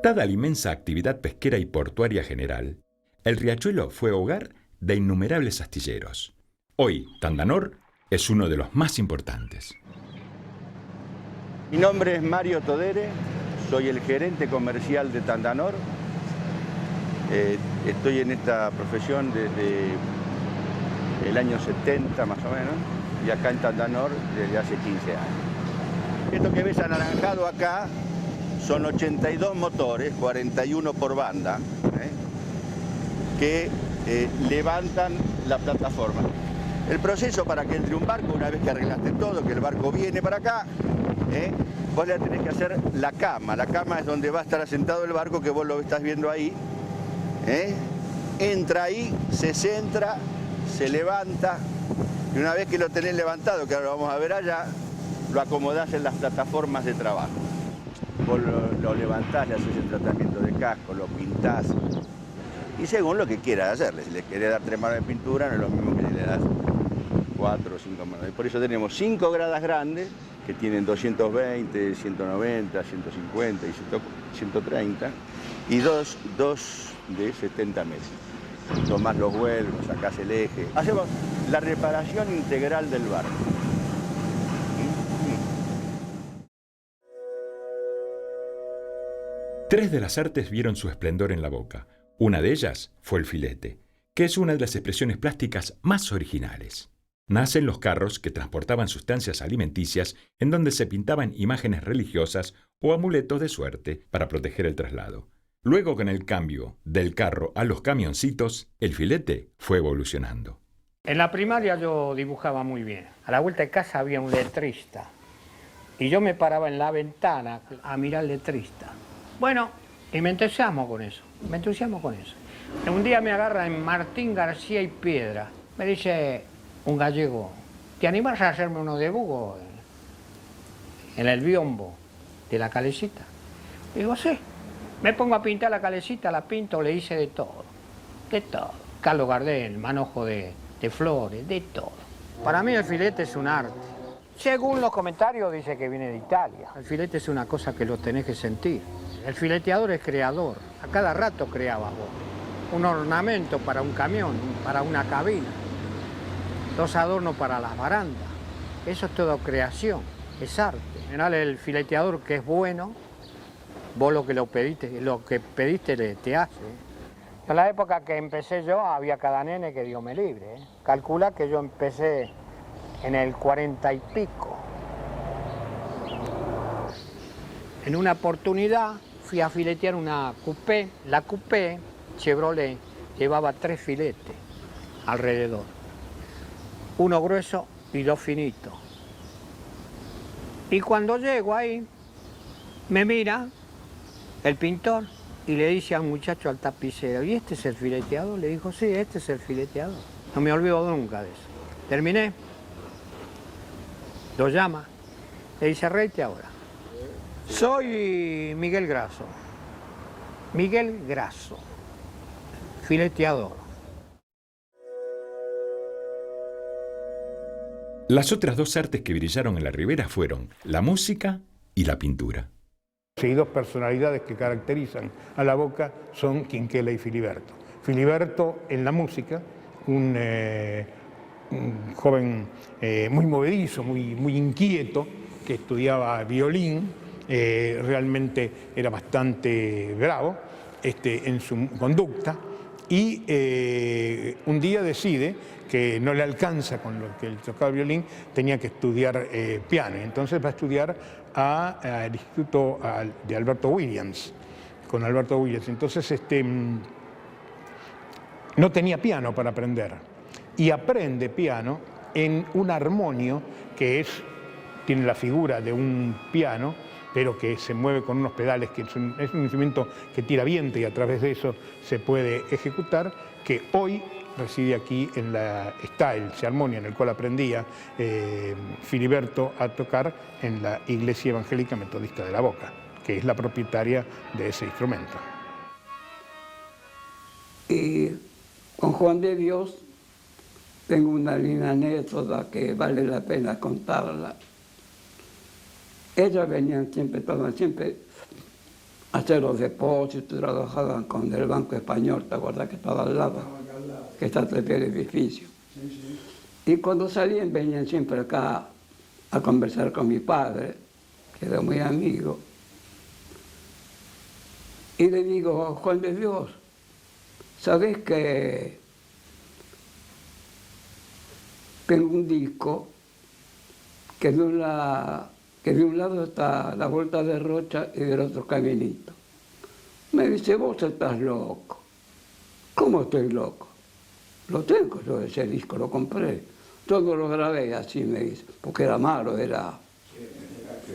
Dada la inmensa actividad pesquera y portuaria general, el riachuelo fue hogar de innumerables astilleros. Hoy, Tandanor es uno de los más importantes. Mi nombre es Mario Todere, soy el gerente comercial de Tandanor. Estoy en esta profesión desde el año 70 más o menos, y acá en Tandanor desde hace 15 años. Esto que ves anaranjado acá son 82 motores, 41 por banda, que levantan la plataforma. El proceso para que entre un barco, una vez que arreglaste todo, que el barco viene para acá, vos le tenés que hacer la cama. La cama es donde va a estar asentado el barco, que vos lo estás viendo ahí. Entra ahí, se centra, se levanta, y una vez que lo tenés levantado, que ahora lo vamos a ver allá, lo acomodás en las plataformas de trabajo. Vos lo levantás, le haces el tratamiento de casco, lo pintás, y según lo que quieras hacerle. Si le querés dar 3 manos de pintura, no es lo mismo que si le das 4 o 5 manos. Y por eso tenemos 5 gradas grandes, que tienen 220, 190, 150 y 130, y dos de 70 metros. Tomás los vuelos, sacás el eje. Hacemos la reparación integral del barco. Tres de las artes vieron su esplendor en la Boca. Una de ellas fue el filete, que es una de las expresiones plásticas más originales. Nacen los carros que transportaban sustancias alimenticias en donde se pintaban imágenes religiosas o amuletos de suerte para proteger el traslado. Luego, con el cambio del carro a los camioncitos, el filete fue evolucionando. En la primaria yo dibujaba muy bien. A la vuelta de casa había un letrista y yo me paraba en la ventana a mirar al letrista. Bueno, y me entusiasmo con eso, Un día me agarra en Martín García y Piedra. Me dice un gallego, ¿te animas a hacerme uno de Bugo en el biombo de la calecita? Digo, sí. Me pongo a pintar la calecita, la pinto, le hice de todo. Carlos Gardel, manojo de flores, de todo. Para mí el filete es un arte. Según los comentarios dice que viene de Italia. El filete es una cosa que lo tenés que sentir. El fileteador es creador. A cada rato creaba vos. Un ornamento para un camión, para una cabina. 2 adornos para las barandas. Eso es todo creación, es arte. En general el fileteador que es bueno, vos lo que pediste te hace. En la época que empecé yo había cada nene que Dios me libre. Calcula que yo empecé en el 40 y pico. En una oportunidad fui a filetear una coupé. La coupé Chevrolet llevaba 3 filetes alrededor. Uno grueso y 2 finitos. Y cuando llego ahí, me mira el pintor y le dice al muchacho, al tapicero, ¿y este es el fileteador? Le dijo, sí, este es el fileteador. No me olvido nunca de eso. Terminé, lo llama, le dice, reíte ahora. Soy Miguel Grasso, fileteador. Las otras 2 artes que brillaron en la Ribera fueron la música y la pintura. Y 2 personalidades que caracterizan a la Boca son Quinquela y Filiberto. Filiberto en la música, un joven muy movedizo, muy inquieto, que estudiaba violín, realmente era bastante bravo en su conducta, y un día decide que no le alcanza con lo que él tocaba violín, tenía que estudiar piano. Entonces va a estudiar al Instituto de Alberto Williams, con Alberto Williams. Entonces no tenía piano para aprender y aprende piano en un armonio que tiene la figura de un piano, pero que se mueve con unos pedales, que es un instrumento que tira viento y a través de eso se puede ejecutar, que hoy reside aquí está el Armonia en el cual aprendía Filiberto a tocar en la Iglesia Evangélica Metodista de la Boca, que es la propietaria de ese instrumento. Y con Juan de Dios tengo una linda anécdota que vale la pena contarla. Ellos venían siempre a hacer los depósitos, trabajaban con el Banco Español, ¿te acuerdas que estaba al lado? Que está atrás del edificio. Sí. Y cuando salían venían siempre acá a conversar con mi padre, que era muy amigo. Y le digo, Juan de Dios, ¿sabés que tengo un disco que no la que de un lado está la Vuelta de Rocha y del otro Caminito. Me dice, vos estás loco. ¿Cómo estoy loco? Lo tengo yo ese disco, lo compré. Yo no lo grabé así, me dice, porque era malo,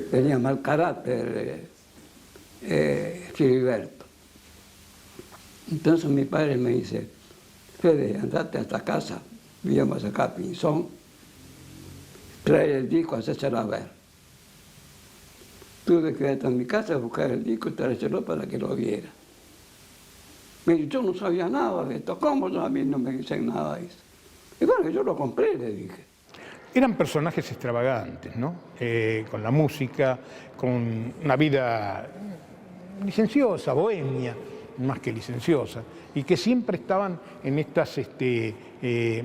tenía mal carácter Filiberto. Entonces mi padre me dice, Fede, andate a esta casa, vivíamos acá a Pinzón, trae el disco, hacéselo ver. Tuve que ir a mi casa a buscar el disco y traérselo para que lo viera. Me dice, yo no sabía nada de esto, ¿cómo a mí no me dicen nada de eso? Y bueno, yo lo compré, le dije. Eran personajes extravagantes, ¿no? Con la música, con una vida licenciosa, bohemia, más que licenciosa, y que siempre estaban en estas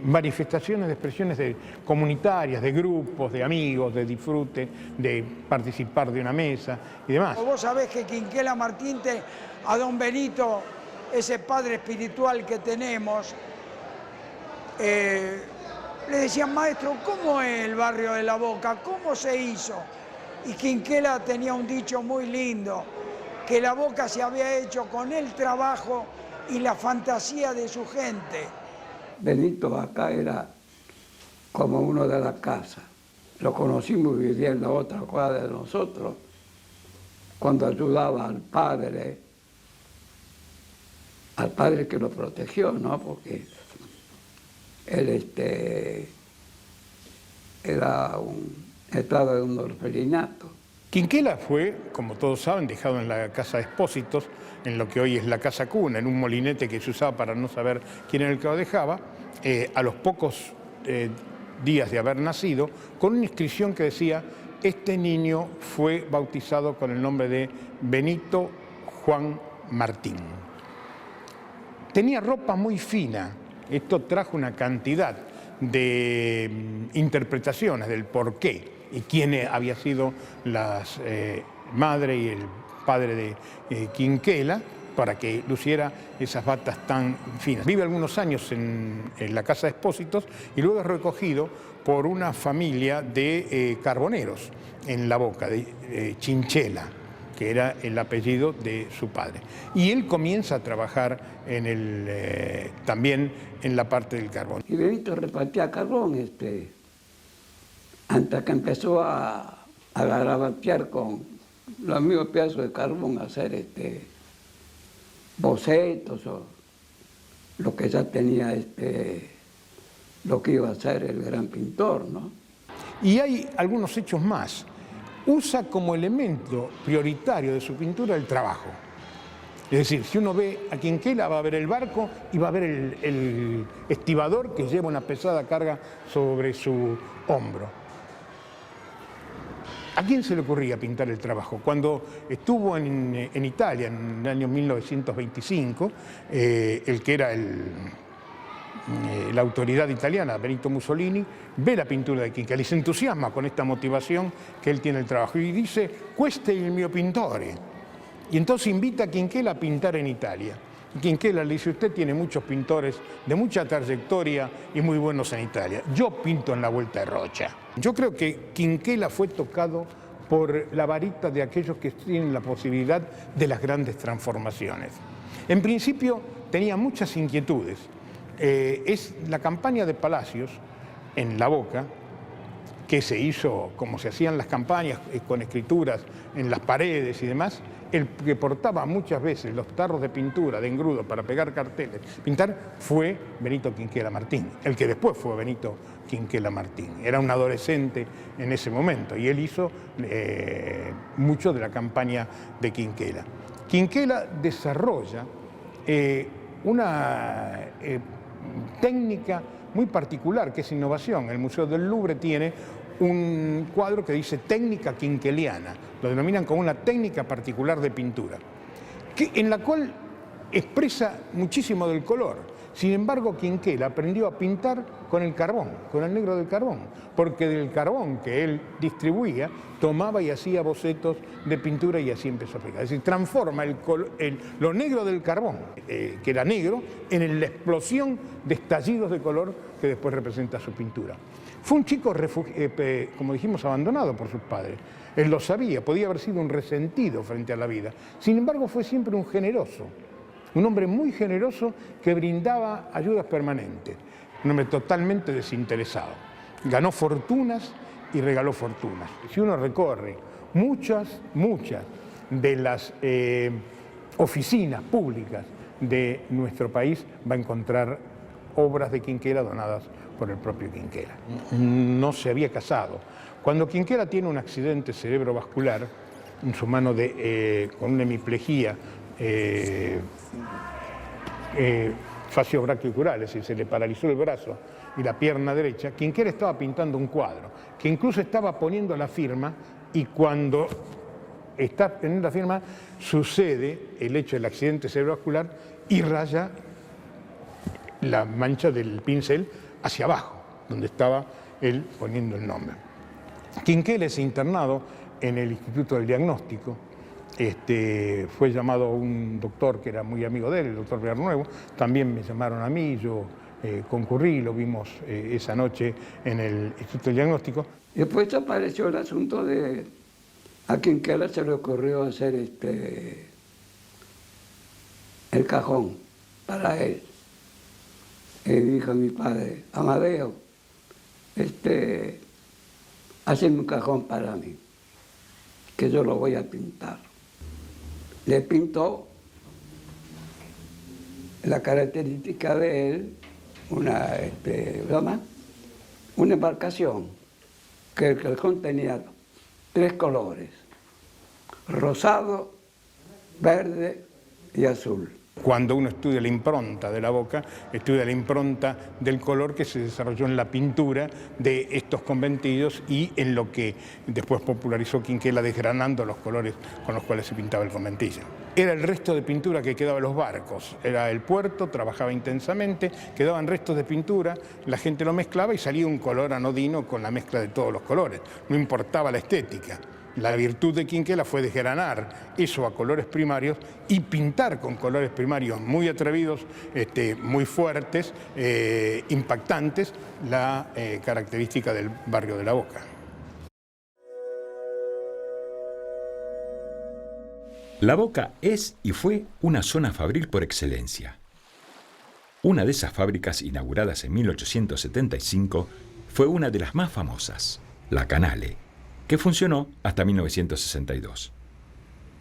manifestaciones de expresiones comunitarias, de grupos, de amigos, de disfrute, de participar de una mesa y demás. Vos sabés que Quinquela Martín, a don Benito, ese padre espiritual que tenemos, le decían, maestro, ¿cómo es el barrio de La Boca? ¿Cómo se hizo? Y Quinquela tenía un dicho muy lindo, que La Boca se había hecho con el trabajo y la fantasía de su gente. Benito acá era como uno de la casa. Lo conocimos viviendo en la otra cuadra de nosotros, cuando ayudaba al padre que lo protegió, ¿no? Porque él estaba en un orfelinato. Quinquela fue, como todos saben, dejado en la casa de Expósitos, en lo que hoy es la Casa Cuna, en un molinete que se usaba para no saber quién era el que lo dejaba, a los pocos días de haber nacido, con una inscripción que decía, este niño fue bautizado con el nombre de Benito Juan Martín. Tenía ropa muy fina. Esto trajo una cantidad de interpretaciones del porqué y quién había sido la madre y el padre de Quinquela para que luciera esas batas tan finas. Vive algunos años en la casa de Expósitos y luego es recogido por una familia de carboneros en La Boca, de Chinchela, que era el apellido de su padre. Y él comienza a trabajar también en la parte del carbón. Y Benito repartía carbón, hasta que empezó a garabatear con los mismos pedazos de carbón, a hacer bocetos o lo que ya tenía, lo que iba a ser el gran pintor, ¿no? Y hay algunos hechos más. Usa como elemento prioritario de su pintura el trabajo. Es decir, si uno ve a Quinquela va a ver el barco y va a ver el estibador que lleva una pesada carga sobre su hombro. ¿A quién se le ocurría pintar el trabajo? Cuando estuvo en Italia en el año 1925, el que era la autoridad italiana, Benito Mussolini, ve la pintura de Quinquela y se entusiasma con esta motivación que él tiene el trabajo y dice, "Questo è il mio pittore". Y entonces invita a Quinquela a pintar en Italia. Y Quinquela le dice, usted tiene muchos pintores de mucha trayectoria y muy buenos en Italia. Yo pinto en la Vuelta de Rocha. Yo creo que Quinquela fue tocado por la varita de aquellos que tienen la posibilidad de las grandes transformaciones. En principio tenía muchas inquietudes. Es la campaña de Palacios en La Boca, que se hizo como se hacían las campañas, con escrituras en las paredes y demás. El que portaba muchas veces los tarros de pintura, de engrudo, para pegar carteles, pintar, fue Benito Quinquela Martín, el que después fue Benito Quinquela Martín. Era un adolescente en ese momento y él hizo mucho de la campaña de Quinquela. Quinquela desarrolla una técnica muy particular, que es innovación. El Museo del Louvre tiene un cuadro que dice técnica quinqueliana, lo denominan como una técnica particular de pintura, en la cual expresa muchísimo del color. Sin embargo, Quinquela aprendió a pintar con el carbón, con el negro del carbón, porque del carbón que él distribuía, tomaba y hacía bocetos de pintura y así empezó a aplicar. Es decir, transforma lo negro del carbón, que era negro, en la explosión de estallidos de color que después representa su pintura. Fue un chico, como dijimos, abandonado por sus padres. Él lo sabía, podía haber sido un resentido frente a la vida. Sin embargo, fue siempre un generoso, un hombre muy generoso que brindaba ayudas permanentes, un hombre totalmente desinteresado. Ganó fortunas y regaló fortunas. Si uno recorre muchas de las oficinas públicas de nuestro país, va a encontrar obras de Quinquela donadas por el propio Quinquela. No se había casado. Cuando Quinquela tiene un accidente cerebrovascular, en su mano con una hemiplegia facio-brachiocurale, es decir, se le paralizó el brazo y la pierna derecha, Quinquela estaba pintando un cuadro, que incluso estaba poniendo la firma, y cuando está poniendo la firma sucede el hecho del accidente cerebrovascular y raya la mancha del pincel hacia abajo, donde estaba él poniendo el nombre. Quinquela es internado en el Instituto del Diagnóstico. Fue llamado un doctor que era muy amigo de él, el doctor Bernuevo. También me llamaron a mí, yo concurrí, lo vimos esa noche en el Instituto del Diagnóstico. Después apareció el asunto de a Quinquela se le ocurrió hacer el cajón para él. Y dijo mi padre, Amadeo, hazme un cajón para mí, que yo lo voy a pintar. Le pintó la característica de él, una embarcación, que el cajón tenía 3 colores, rosado, verde y azul. Cuando uno estudia la impronta de la boca, estudia la impronta del color que se desarrolló en la pintura de estos conventillos y en lo que después popularizó Quinquela, desgranando los colores con los cuales se pintaba el conventillo. Era el resto de pintura que quedaba en los barcos. Era el puerto, trabajaba intensamente, quedaban restos de pintura, la gente lo mezclaba y salía un color anodino con la mezcla de todos los colores. No importaba la estética. La virtud de Quinquela fue desgranar eso a colores primarios y pintar con colores primarios muy atrevidos, muy fuertes, impactantes, la característica del barrio de La Boca. La Boca es y fue una zona fabril por excelencia. Una de esas fábricas, inauguradas en 1875, fue una de las más famosas, la Canale, que funcionó hasta 1962.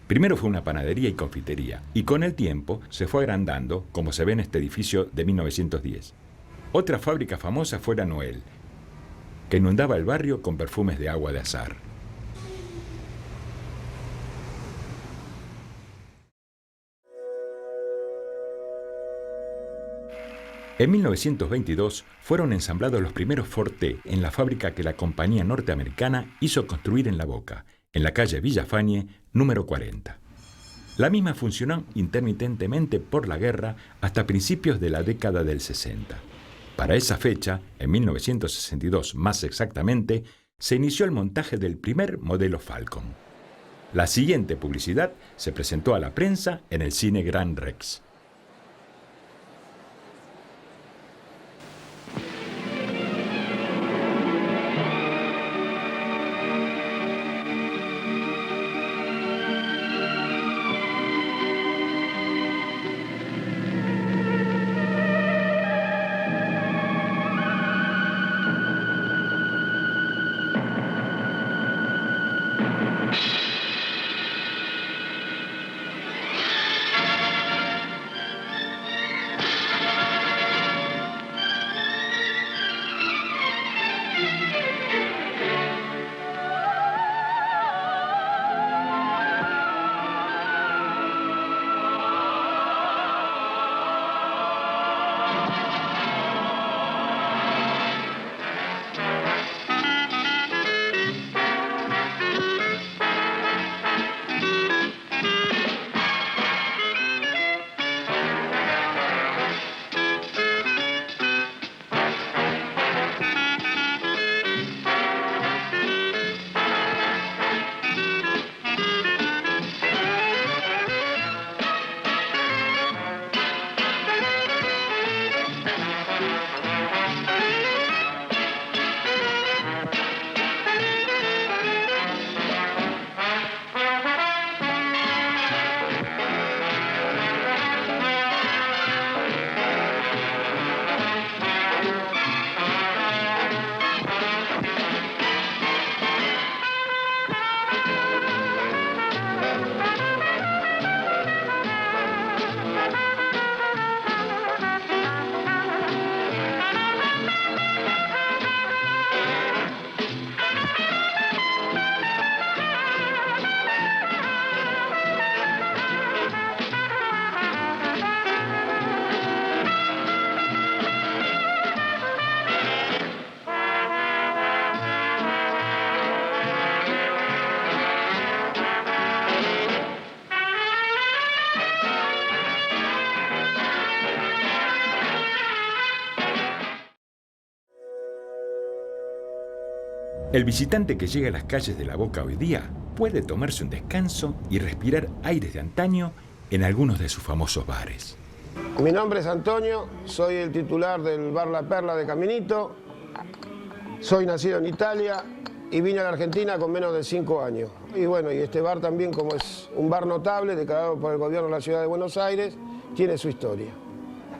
Primero fue una panadería y confitería, y con el tiempo se fue agrandando, como se ve en este edificio de 1910. Otra fábrica famosa fue la Noel, que inundaba el barrio con perfumes de agua de azahar. En 1922 fueron ensamblados los primeros Forte en la fábrica que la compañía norteamericana hizo construir en La Boca, en la calle Villafañe, número 40. La misma funcionó intermitentemente por la guerra hasta principios de la década del 60. Para esa fecha, en 1962 más exactamente, se inició el montaje del primer modelo Falcon. La siguiente publicidad se presentó a la prensa en el Cine Gran Rex. El visitante que llega a las calles de La Boca hoy día puede tomarse un descanso y respirar aires de antaño en algunos de sus famosos bares. Mi nombre es Antonio, soy el titular del bar La Perla de Caminito. Soy nacido en Italia y vine a la Argentina con menos de 5 años. Y bueno, y este bar también, como es un bar notable declarado por el gobierno de la ciudad de Buenos Aires, tiene su historia.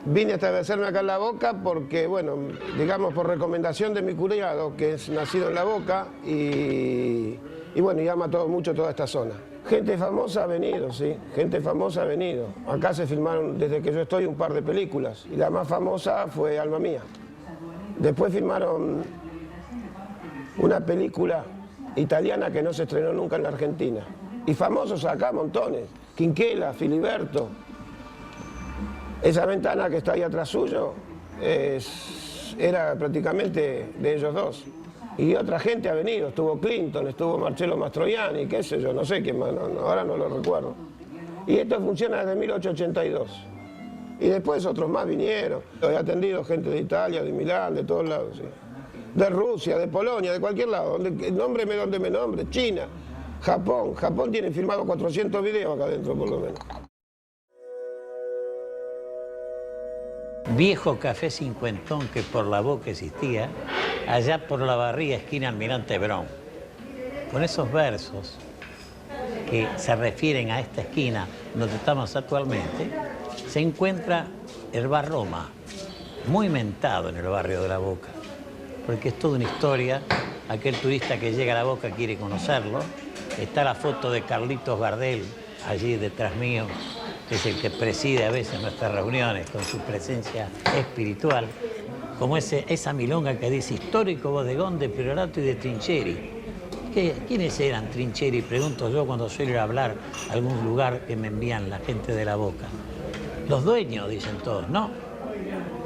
Vine a establecerme acá en La Boca porque, bueno, digamos por recomendación de mi cuñado, que es nacido en La Boca y bueno, y ama mucho toda esta zona. Gente famosa ha venido, sí, gente famosa ha venido. Acá se filmaron, desde que yo estoy, un par de películas y la más famosa fue Alma Mía. Después filmaron una película italiana que no se estrenó nunca en la Argentina. Y famosos acá, montones. Quinquela, Filiberto. Esa ventana que está ahí atrás suyo era prácticamente de ellos dos. Y otra gente ha venido, estuvo Clinton, estuvo Marcello Mastroianni, qué sé yo, no sé quién más, ahora no lo recuerdo. Y esto funciona desde 1882. Y después otros más vinieron. He atendido gente de Italia, de Milán, de todos lados, sí. De Rusia, de Polonia, de cualquier lado, nómbreme donde me nombre, China, Japón. Japón tiene filmado 400 videos acá adentro por lo menos. Viejo café cincuentón que por La Boca existía, allá por la Barriga, esquina Almirante Brown. Con esos versos que se refieren a esta esquina donde estamos actualmente, se encuentra el bar Roma, muy mentado en el barrio de La Boca, porque es toda una historia. Aquel turista que llega a La Boca quiere conocerlo. Está la foto de Carlitos Gardel allí detrás mío, que es el que preside a veces nuestras reuniones con su presencia espiritual, como esa milonga que dice histórico bodegón de Priorato y de Trincheri. ¿Quiénes eran Trincheri? Pregunto yo cuando suelo ir a hablar a algún lugar que me envían la gente de La Boca. Los dueños, dicen todos, no.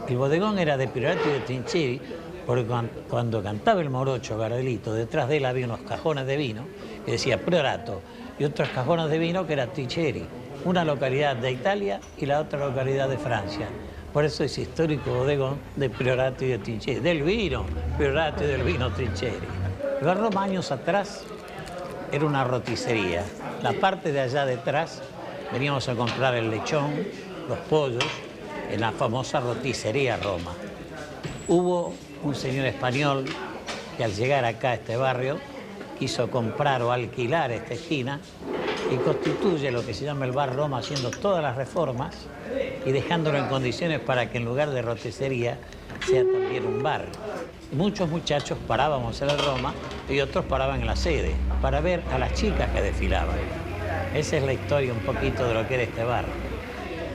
El bodegón era de Priorato y de Trincheri, porque cuando cantaba el morocho Gardelito, detrás de él había unos cajones de vino que decía Priorato y otros cajones de vino que era Trincheri, una localidad de Italia y la otra localidad de Francia. Por eso es histórico bodegón de Priorato y de Trincheri, del vino Priorato y del vino Trincheri. El bar Roma años atrás era una roticería. La parte de allá detrás veníamos a comprar el lechón, los pollos, en la famosa roticería Roma. Hubo un señor español que al llegar acá a este barrio quiso comprar o alquilar esta esquina y constituye lo que se llama el bar Roma, haciendo todas las reformas y dejándolo en condiciones para que en lugar de roticería sea también un bar. Muchos muchachos parábamos en el Roma y otros paraban en la sede para ver a las chicas que desfilaban. Esa es la historia un poquito de lo que era este bar.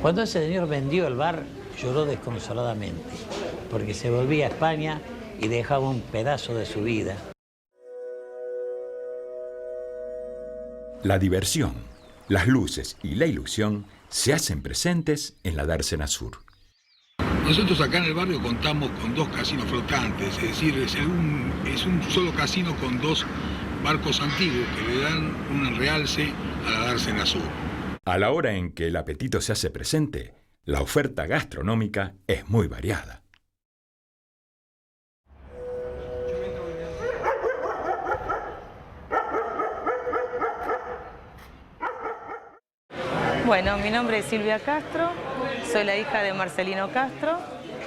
Cuando ese señor vendió el bar, lloró desconsoladamente, porque se volvía a España y dejaba un pedazo de su vida. La diversión, las luces y la ilusión se hacen presentes en la Dársena Sur. Nosotros acá en el barrio contamos con 2 casinos flotantes, es decir, es un solo casino con 2 barcos antiguos que le dan un realce a la Dársena Sur. A la hora en que el apetito se hace presente, la oferta gastronómica es muy variada. Bueno, mi nombre es Silvia Castro, soy la hija de Marcelino Castro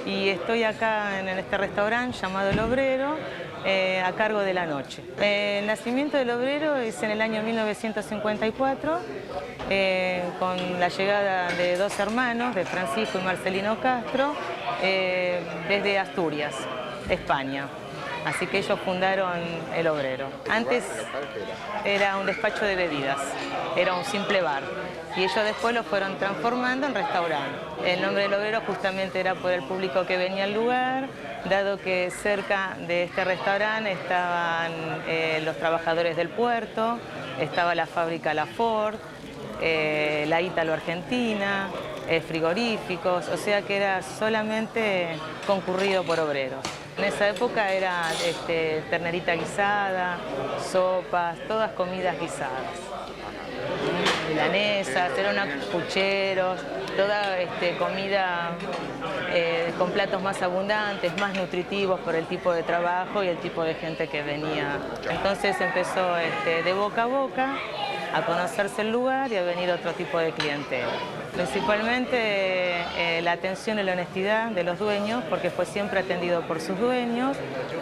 y estoy acá en este restaurante llamado El Obrero a cargo de la noche. El nacimiento del Obrero es en el año 1954 con la llegada de 2 hermanos, de Francisco y Marcelino Castro, desde Asturias, España. Así que ellos fundaron El Obrero. Antes era un despacho de bebidas, era un simple bar. Y ellos después lo fueron transformando en restaurante. El nombre del Obrero justamente era por el público que venía al lugar, dado que cerca de este restaurante estaban los trabajadores del puerto, estaba la fábrica La Ford, la Ítalo Argentina, frigoríficos, o sea que era solamente concurrido por obreros. En esa época era ternerita guisada, sopas, todas comidas guisadas. Milanesas, eran pucheros, toda comida con platos más abundantes, más nutritivos por el tipo de trabajo y el tipo de gente que venía. Entonces empezó de boca a boca a conocerse el lugar y a venir otro tipo de clientela. Principalmente la atención y la honestidad de los dueños, porque fue siempre atendido por sus dueños,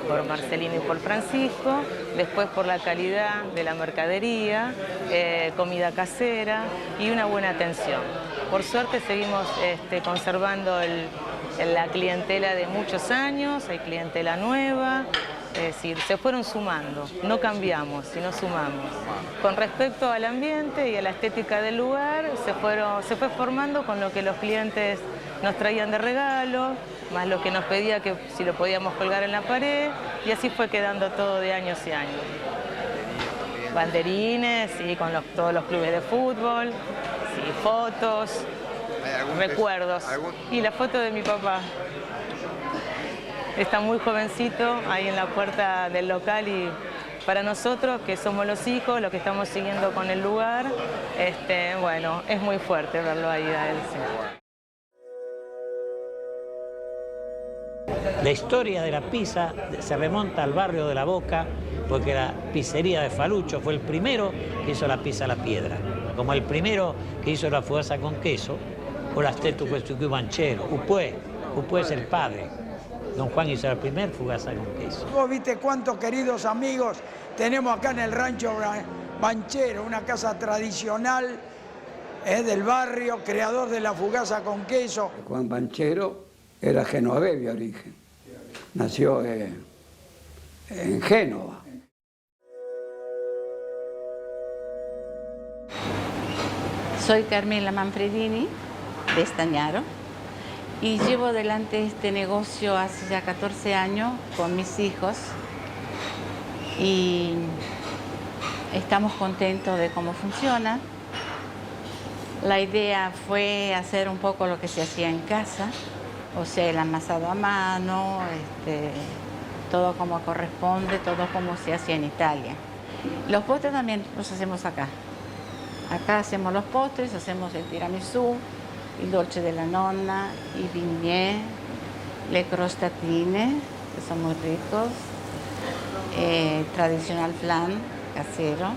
por Marcelino y por Francisco, después por la calidad de la mercadería, comida casera y una buena atención. Por suerte seguimos conservando la clientela de muchos años, hay clientela nueva. Es decir, se fueron sumando, no cambiamos, sino sumamos. Con respecto al ambiente y a la estética del lugar, se fue formando con lo que los clientes nos traían de regalo, más lo que nos pedía que si lo podíamos colgar en la pared, y así fue quedando todo de años y años. Banderines, sí, con todos los clubes de fútbol, sí, fotos, recuerdos. Y la foto de mi papá. Está muy jovencito ahí en la puerta del local y para nosotros, que somos los hijos, los que estamos siguiendo con el lugar, bueno, es muy fuerte verlo ahí a él. Sí. La historia de la pizza se remonta al barrio de La Boca, porque la pizzería de Falucho fue el primero que hizo la pizza a la piedra, como el primero que hizo la fugaza con queso, o las tetu y banchero. Upué es el padre. Don Juan hizo la primer fugaza con queso. Vos viste cuántos queridos amigos tenemos acá en el rancho Banchero, una casa tradicional del barrio, creador de la fugaza con queso. Juan Banchero era genovés de origen, nació en Génova. Soy Carmela Manfredini, de Estañaro, y llevo adelante este negocio hace ya 14 años con mis hijos y estamos contentos de cómo funciona. La idea fue hacer un poco lo que se hacía en casa, o sea, el amasado a mano, todo como corresponde, todo como se hacía en Italia. Los postres también los hacemos acá. Acá hacemos los postres, hacemos el tiramisù, il dolce della nonna, i bignè, le crostatine, que son muy ricos, tradicional flan casero.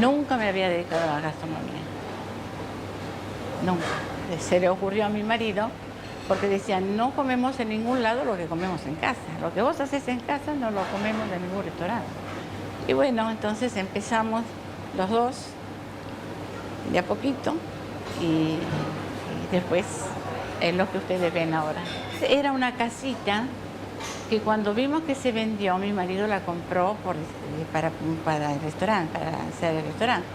Nunca me había dedicado a la gastronomía, nunca. Se le ocurrió a mi marido, porque decía, no comemos en ningún lado lo que comemos en casa. Lo que vos haces en casa no lo comemos en ningún restaurante. Y bueno, entonces empezamos los dos, de a poquito, y después es lo que ustedes ven ahora. Era una casita que cuando vimos que se vendió, mi marido la compró para el restaurante, para hacer el restaurante.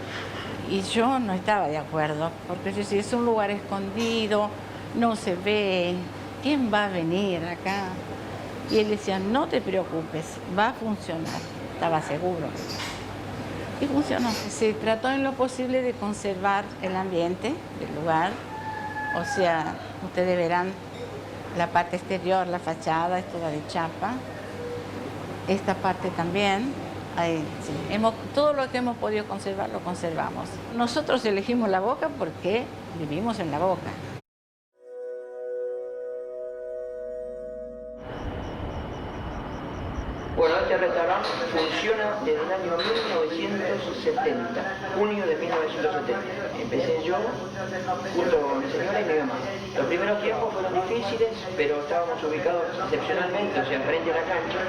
Y yo no estaba de acuerdo, porque yo decía, es un lugar escondido, no se ve, ¿quién va a venir acá? Y él decía, no te preocupes, va a funcionar, estaba seguro. Y funcionó. Se trató en lo posible de conservar el ambiente del lugar. O sea, ustedes verán la parte exterior, la fachada es toda de chapa. Esta parte también. Sí, todo lo que hemos podido conservar, lo conservamos. Nosotros elegimos La Boca porque vivimos en La Boca. Bueno, este restaurante funciona desde el año 1970, junio de 1970. Empecé yo junto con mi señora y mi mamá. Los primeros tiempos fueron difíciles, pero estábamos ubicados excepcionalmente, o sea, frente a la cancha,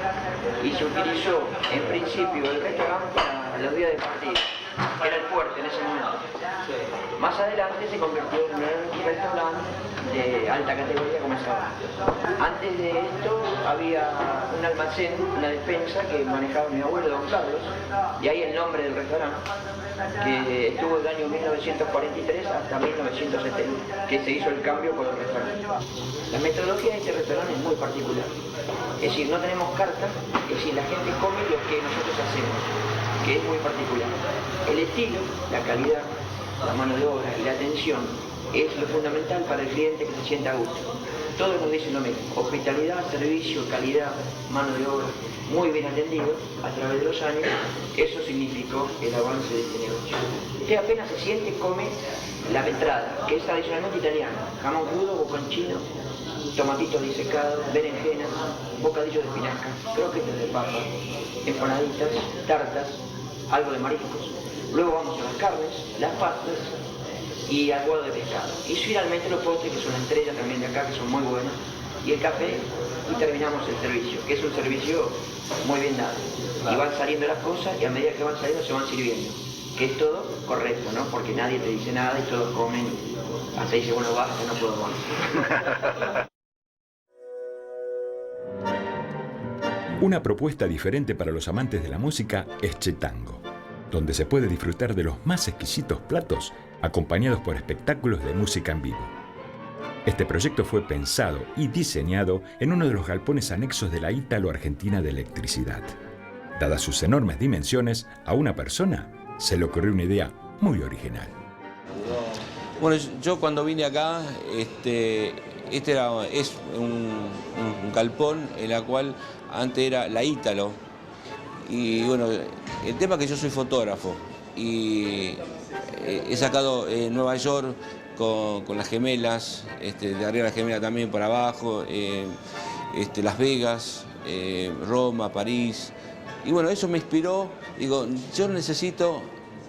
y se utilizó en principio el restaurante para los días de partido. Era el fuerte en ese momento. Más adelante se convirtió en un restaurante de alta categoría como es ahora. Antes de esto había un almacén, una despensa que manejaba mi abuelo, don Carlos, y ahí el nombre del restaurante, que estuvo del año 1943 hasta 1970, que se hizo el cambio por el restaurante. La metodología de este restaurante es muy particular. Es decir, no tenemos carta, es decir, la gente come lo que nosotros hacemos, que es muy particular. El estilo, la calidad, la mano de obra y la atención es lo fundamental para el cliente que se sienta a gusto. Todos nos dicen lo mismo: hospitalidad, servicio, calidad, mano de obra, muy bien atendido a través de los años. Eso significó el avance de este negocio. Usted apenas se siente, come la entrada, que es tradicionalmente italiana. Jamón crudo, bocconcino, tomatitos disecados, berenjenas, bocadillos de espinaca, croquetes de papa, empanaditas, tartas, algo de mariscos. Luego vamos a las carnes, las pastas y aguado de pescado. Y finalmente los postres, que son la estrella también de acá, que son muy buenos, y el café, y terminamos el servicio, que es un servicio muy bien dado. Y van saliendo las cosas y a medida que van saliendo se van sirviendo. Que es todo correcto, ¿no? Porque nadie te dice nada y todos comen. Hasta dice, bueno, basta, no puedo más. Una propuesta diferente para los amantes de la música es Che Tango, donde se puede disfrutar de los más exquisitos platos acompañados por espectáculos de música en vivo. Este proyecto fue pensado y diseñado en uno de los galpones anexos de la Ítalo-Argentina de Electricidad. Dadas sus enormes dimensiones, a una persona se le ocurrió una idea muy original. Bueno, yo cuando vine acá, es un galpón en la cual antes era la Ítalo. Y bueno, el tema es que yo soy fotógrafo y he sacado Nueva York con las gemelas, de arriba las gemelas también para abajo, Las Vegas, Roma, París. Y bueno, eso me inspiró. Digo, yo necesito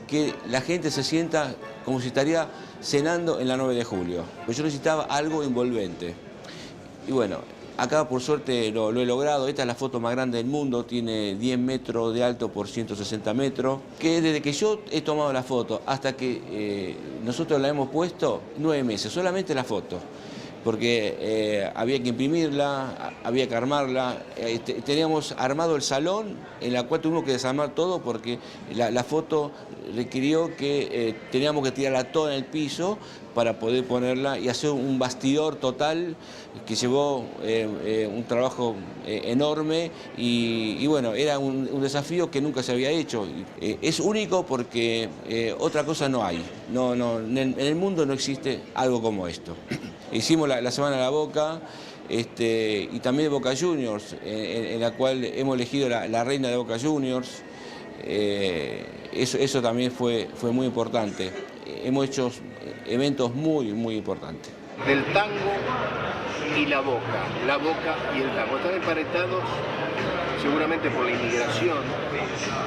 que la gente se sienta como si estaría cenando en la 9 de julio. Pues yo necesitaba algo envolvente. Y bueno, acá por suerte lo he logrado. Esta es la foto más grande del mundo, tiene 10 metros de alto por 160 metros. Que desde que yo he tomado la foto hasta que nosotros la hemos puesto, 9 meses, solamente la foto. Porque había que imprimirla, había que armarla. Teníamos armado el salón en la cual tuvimos que desarmar todo porque la foto requirió que teníamos que tirarla toda en el piso para poder ponerla y hacer un bastidor total que llevó un trabajo enorme y bueno, era un desafío que nunca se había hecho. Es único porque otra cosa no hay. En el mundo no existe algo como esto. Hicimos la Semana de la Boca y también de Boca Juniors, en la cual hemos elegido la reina de Boca Juniors. Eso también fue muy importante. Hemos hecho eventos muy importantes. Del tango y la boca y el tango. Están emparentados seguramente por la inmigración.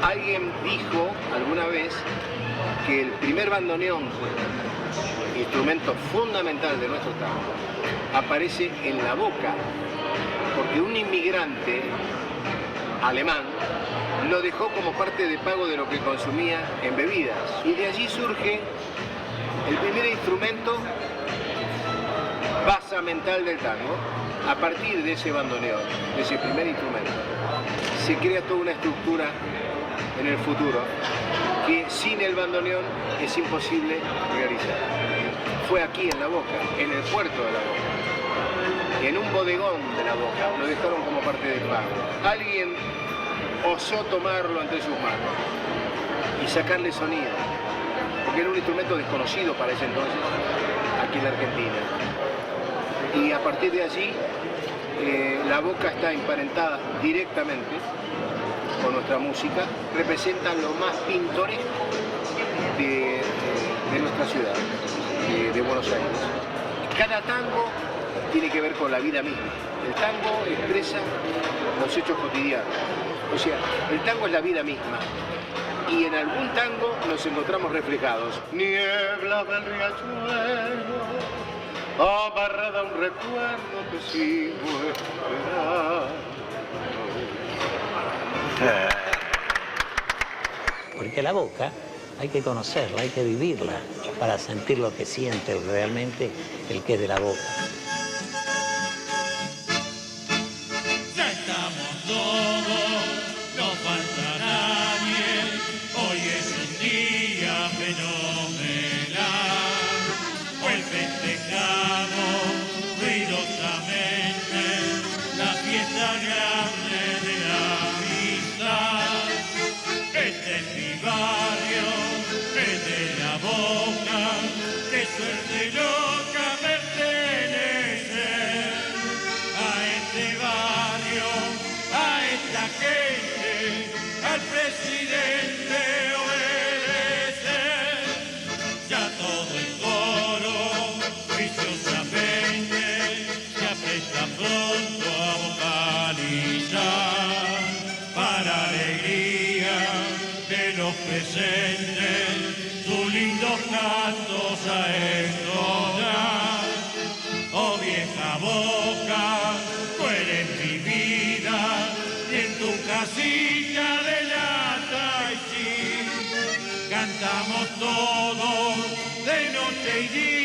Alguien dijo alguna vez que el primer bandoneón, instrumento fundamental de nuestro tango, aparece en la boca, porque un inmigrante alemán lo dejó como parte de pago de lo que consumía en bebidas. Y de allí surge el primer instrumento basamental del tango. A partir de ese bandoneón, de ese primer instrumento, se crea toda una estructura en el futuro que sin el bandoneón es imposible realizar. Fue aquí en la Boca, en el puerto de la Boca, en un bodegón de la Boca, lo dejaron como parte del pago. Alguien osó tomarlo entre sus manos y sacarle sonido, porque era un instrumento desconocido para ese entonces aquí en la Argentina. Y a partir de allí, la Boca está emparentada directamente con nuestra música, representa lo más pintoresco de nuestra ciudad, de Buenos Aires. Cada tango tiene que ver con la vida misma. El tango expresa los hechos cotidianos. O sea, el tango es la vida misma. Y en algún tango nos encontramos reflejados. Niebla del riachuelo, amarrada a un recuerdo que sigo esperando. Porque la Boca hay que conocerla, hay que vivirla para sentir lo que siente realmente el que es de la Boca. Ya estamos todos, no falta nadie, hoy es un día fenomenal, pues festejamos ruidosamente la fiesta grande de la amistad. Este es mi barrio, es de la Boca, qué suerte loca pertenecer a este barrio, a esta gente, al presidente obedecer. Ya todo es todos de noche y día.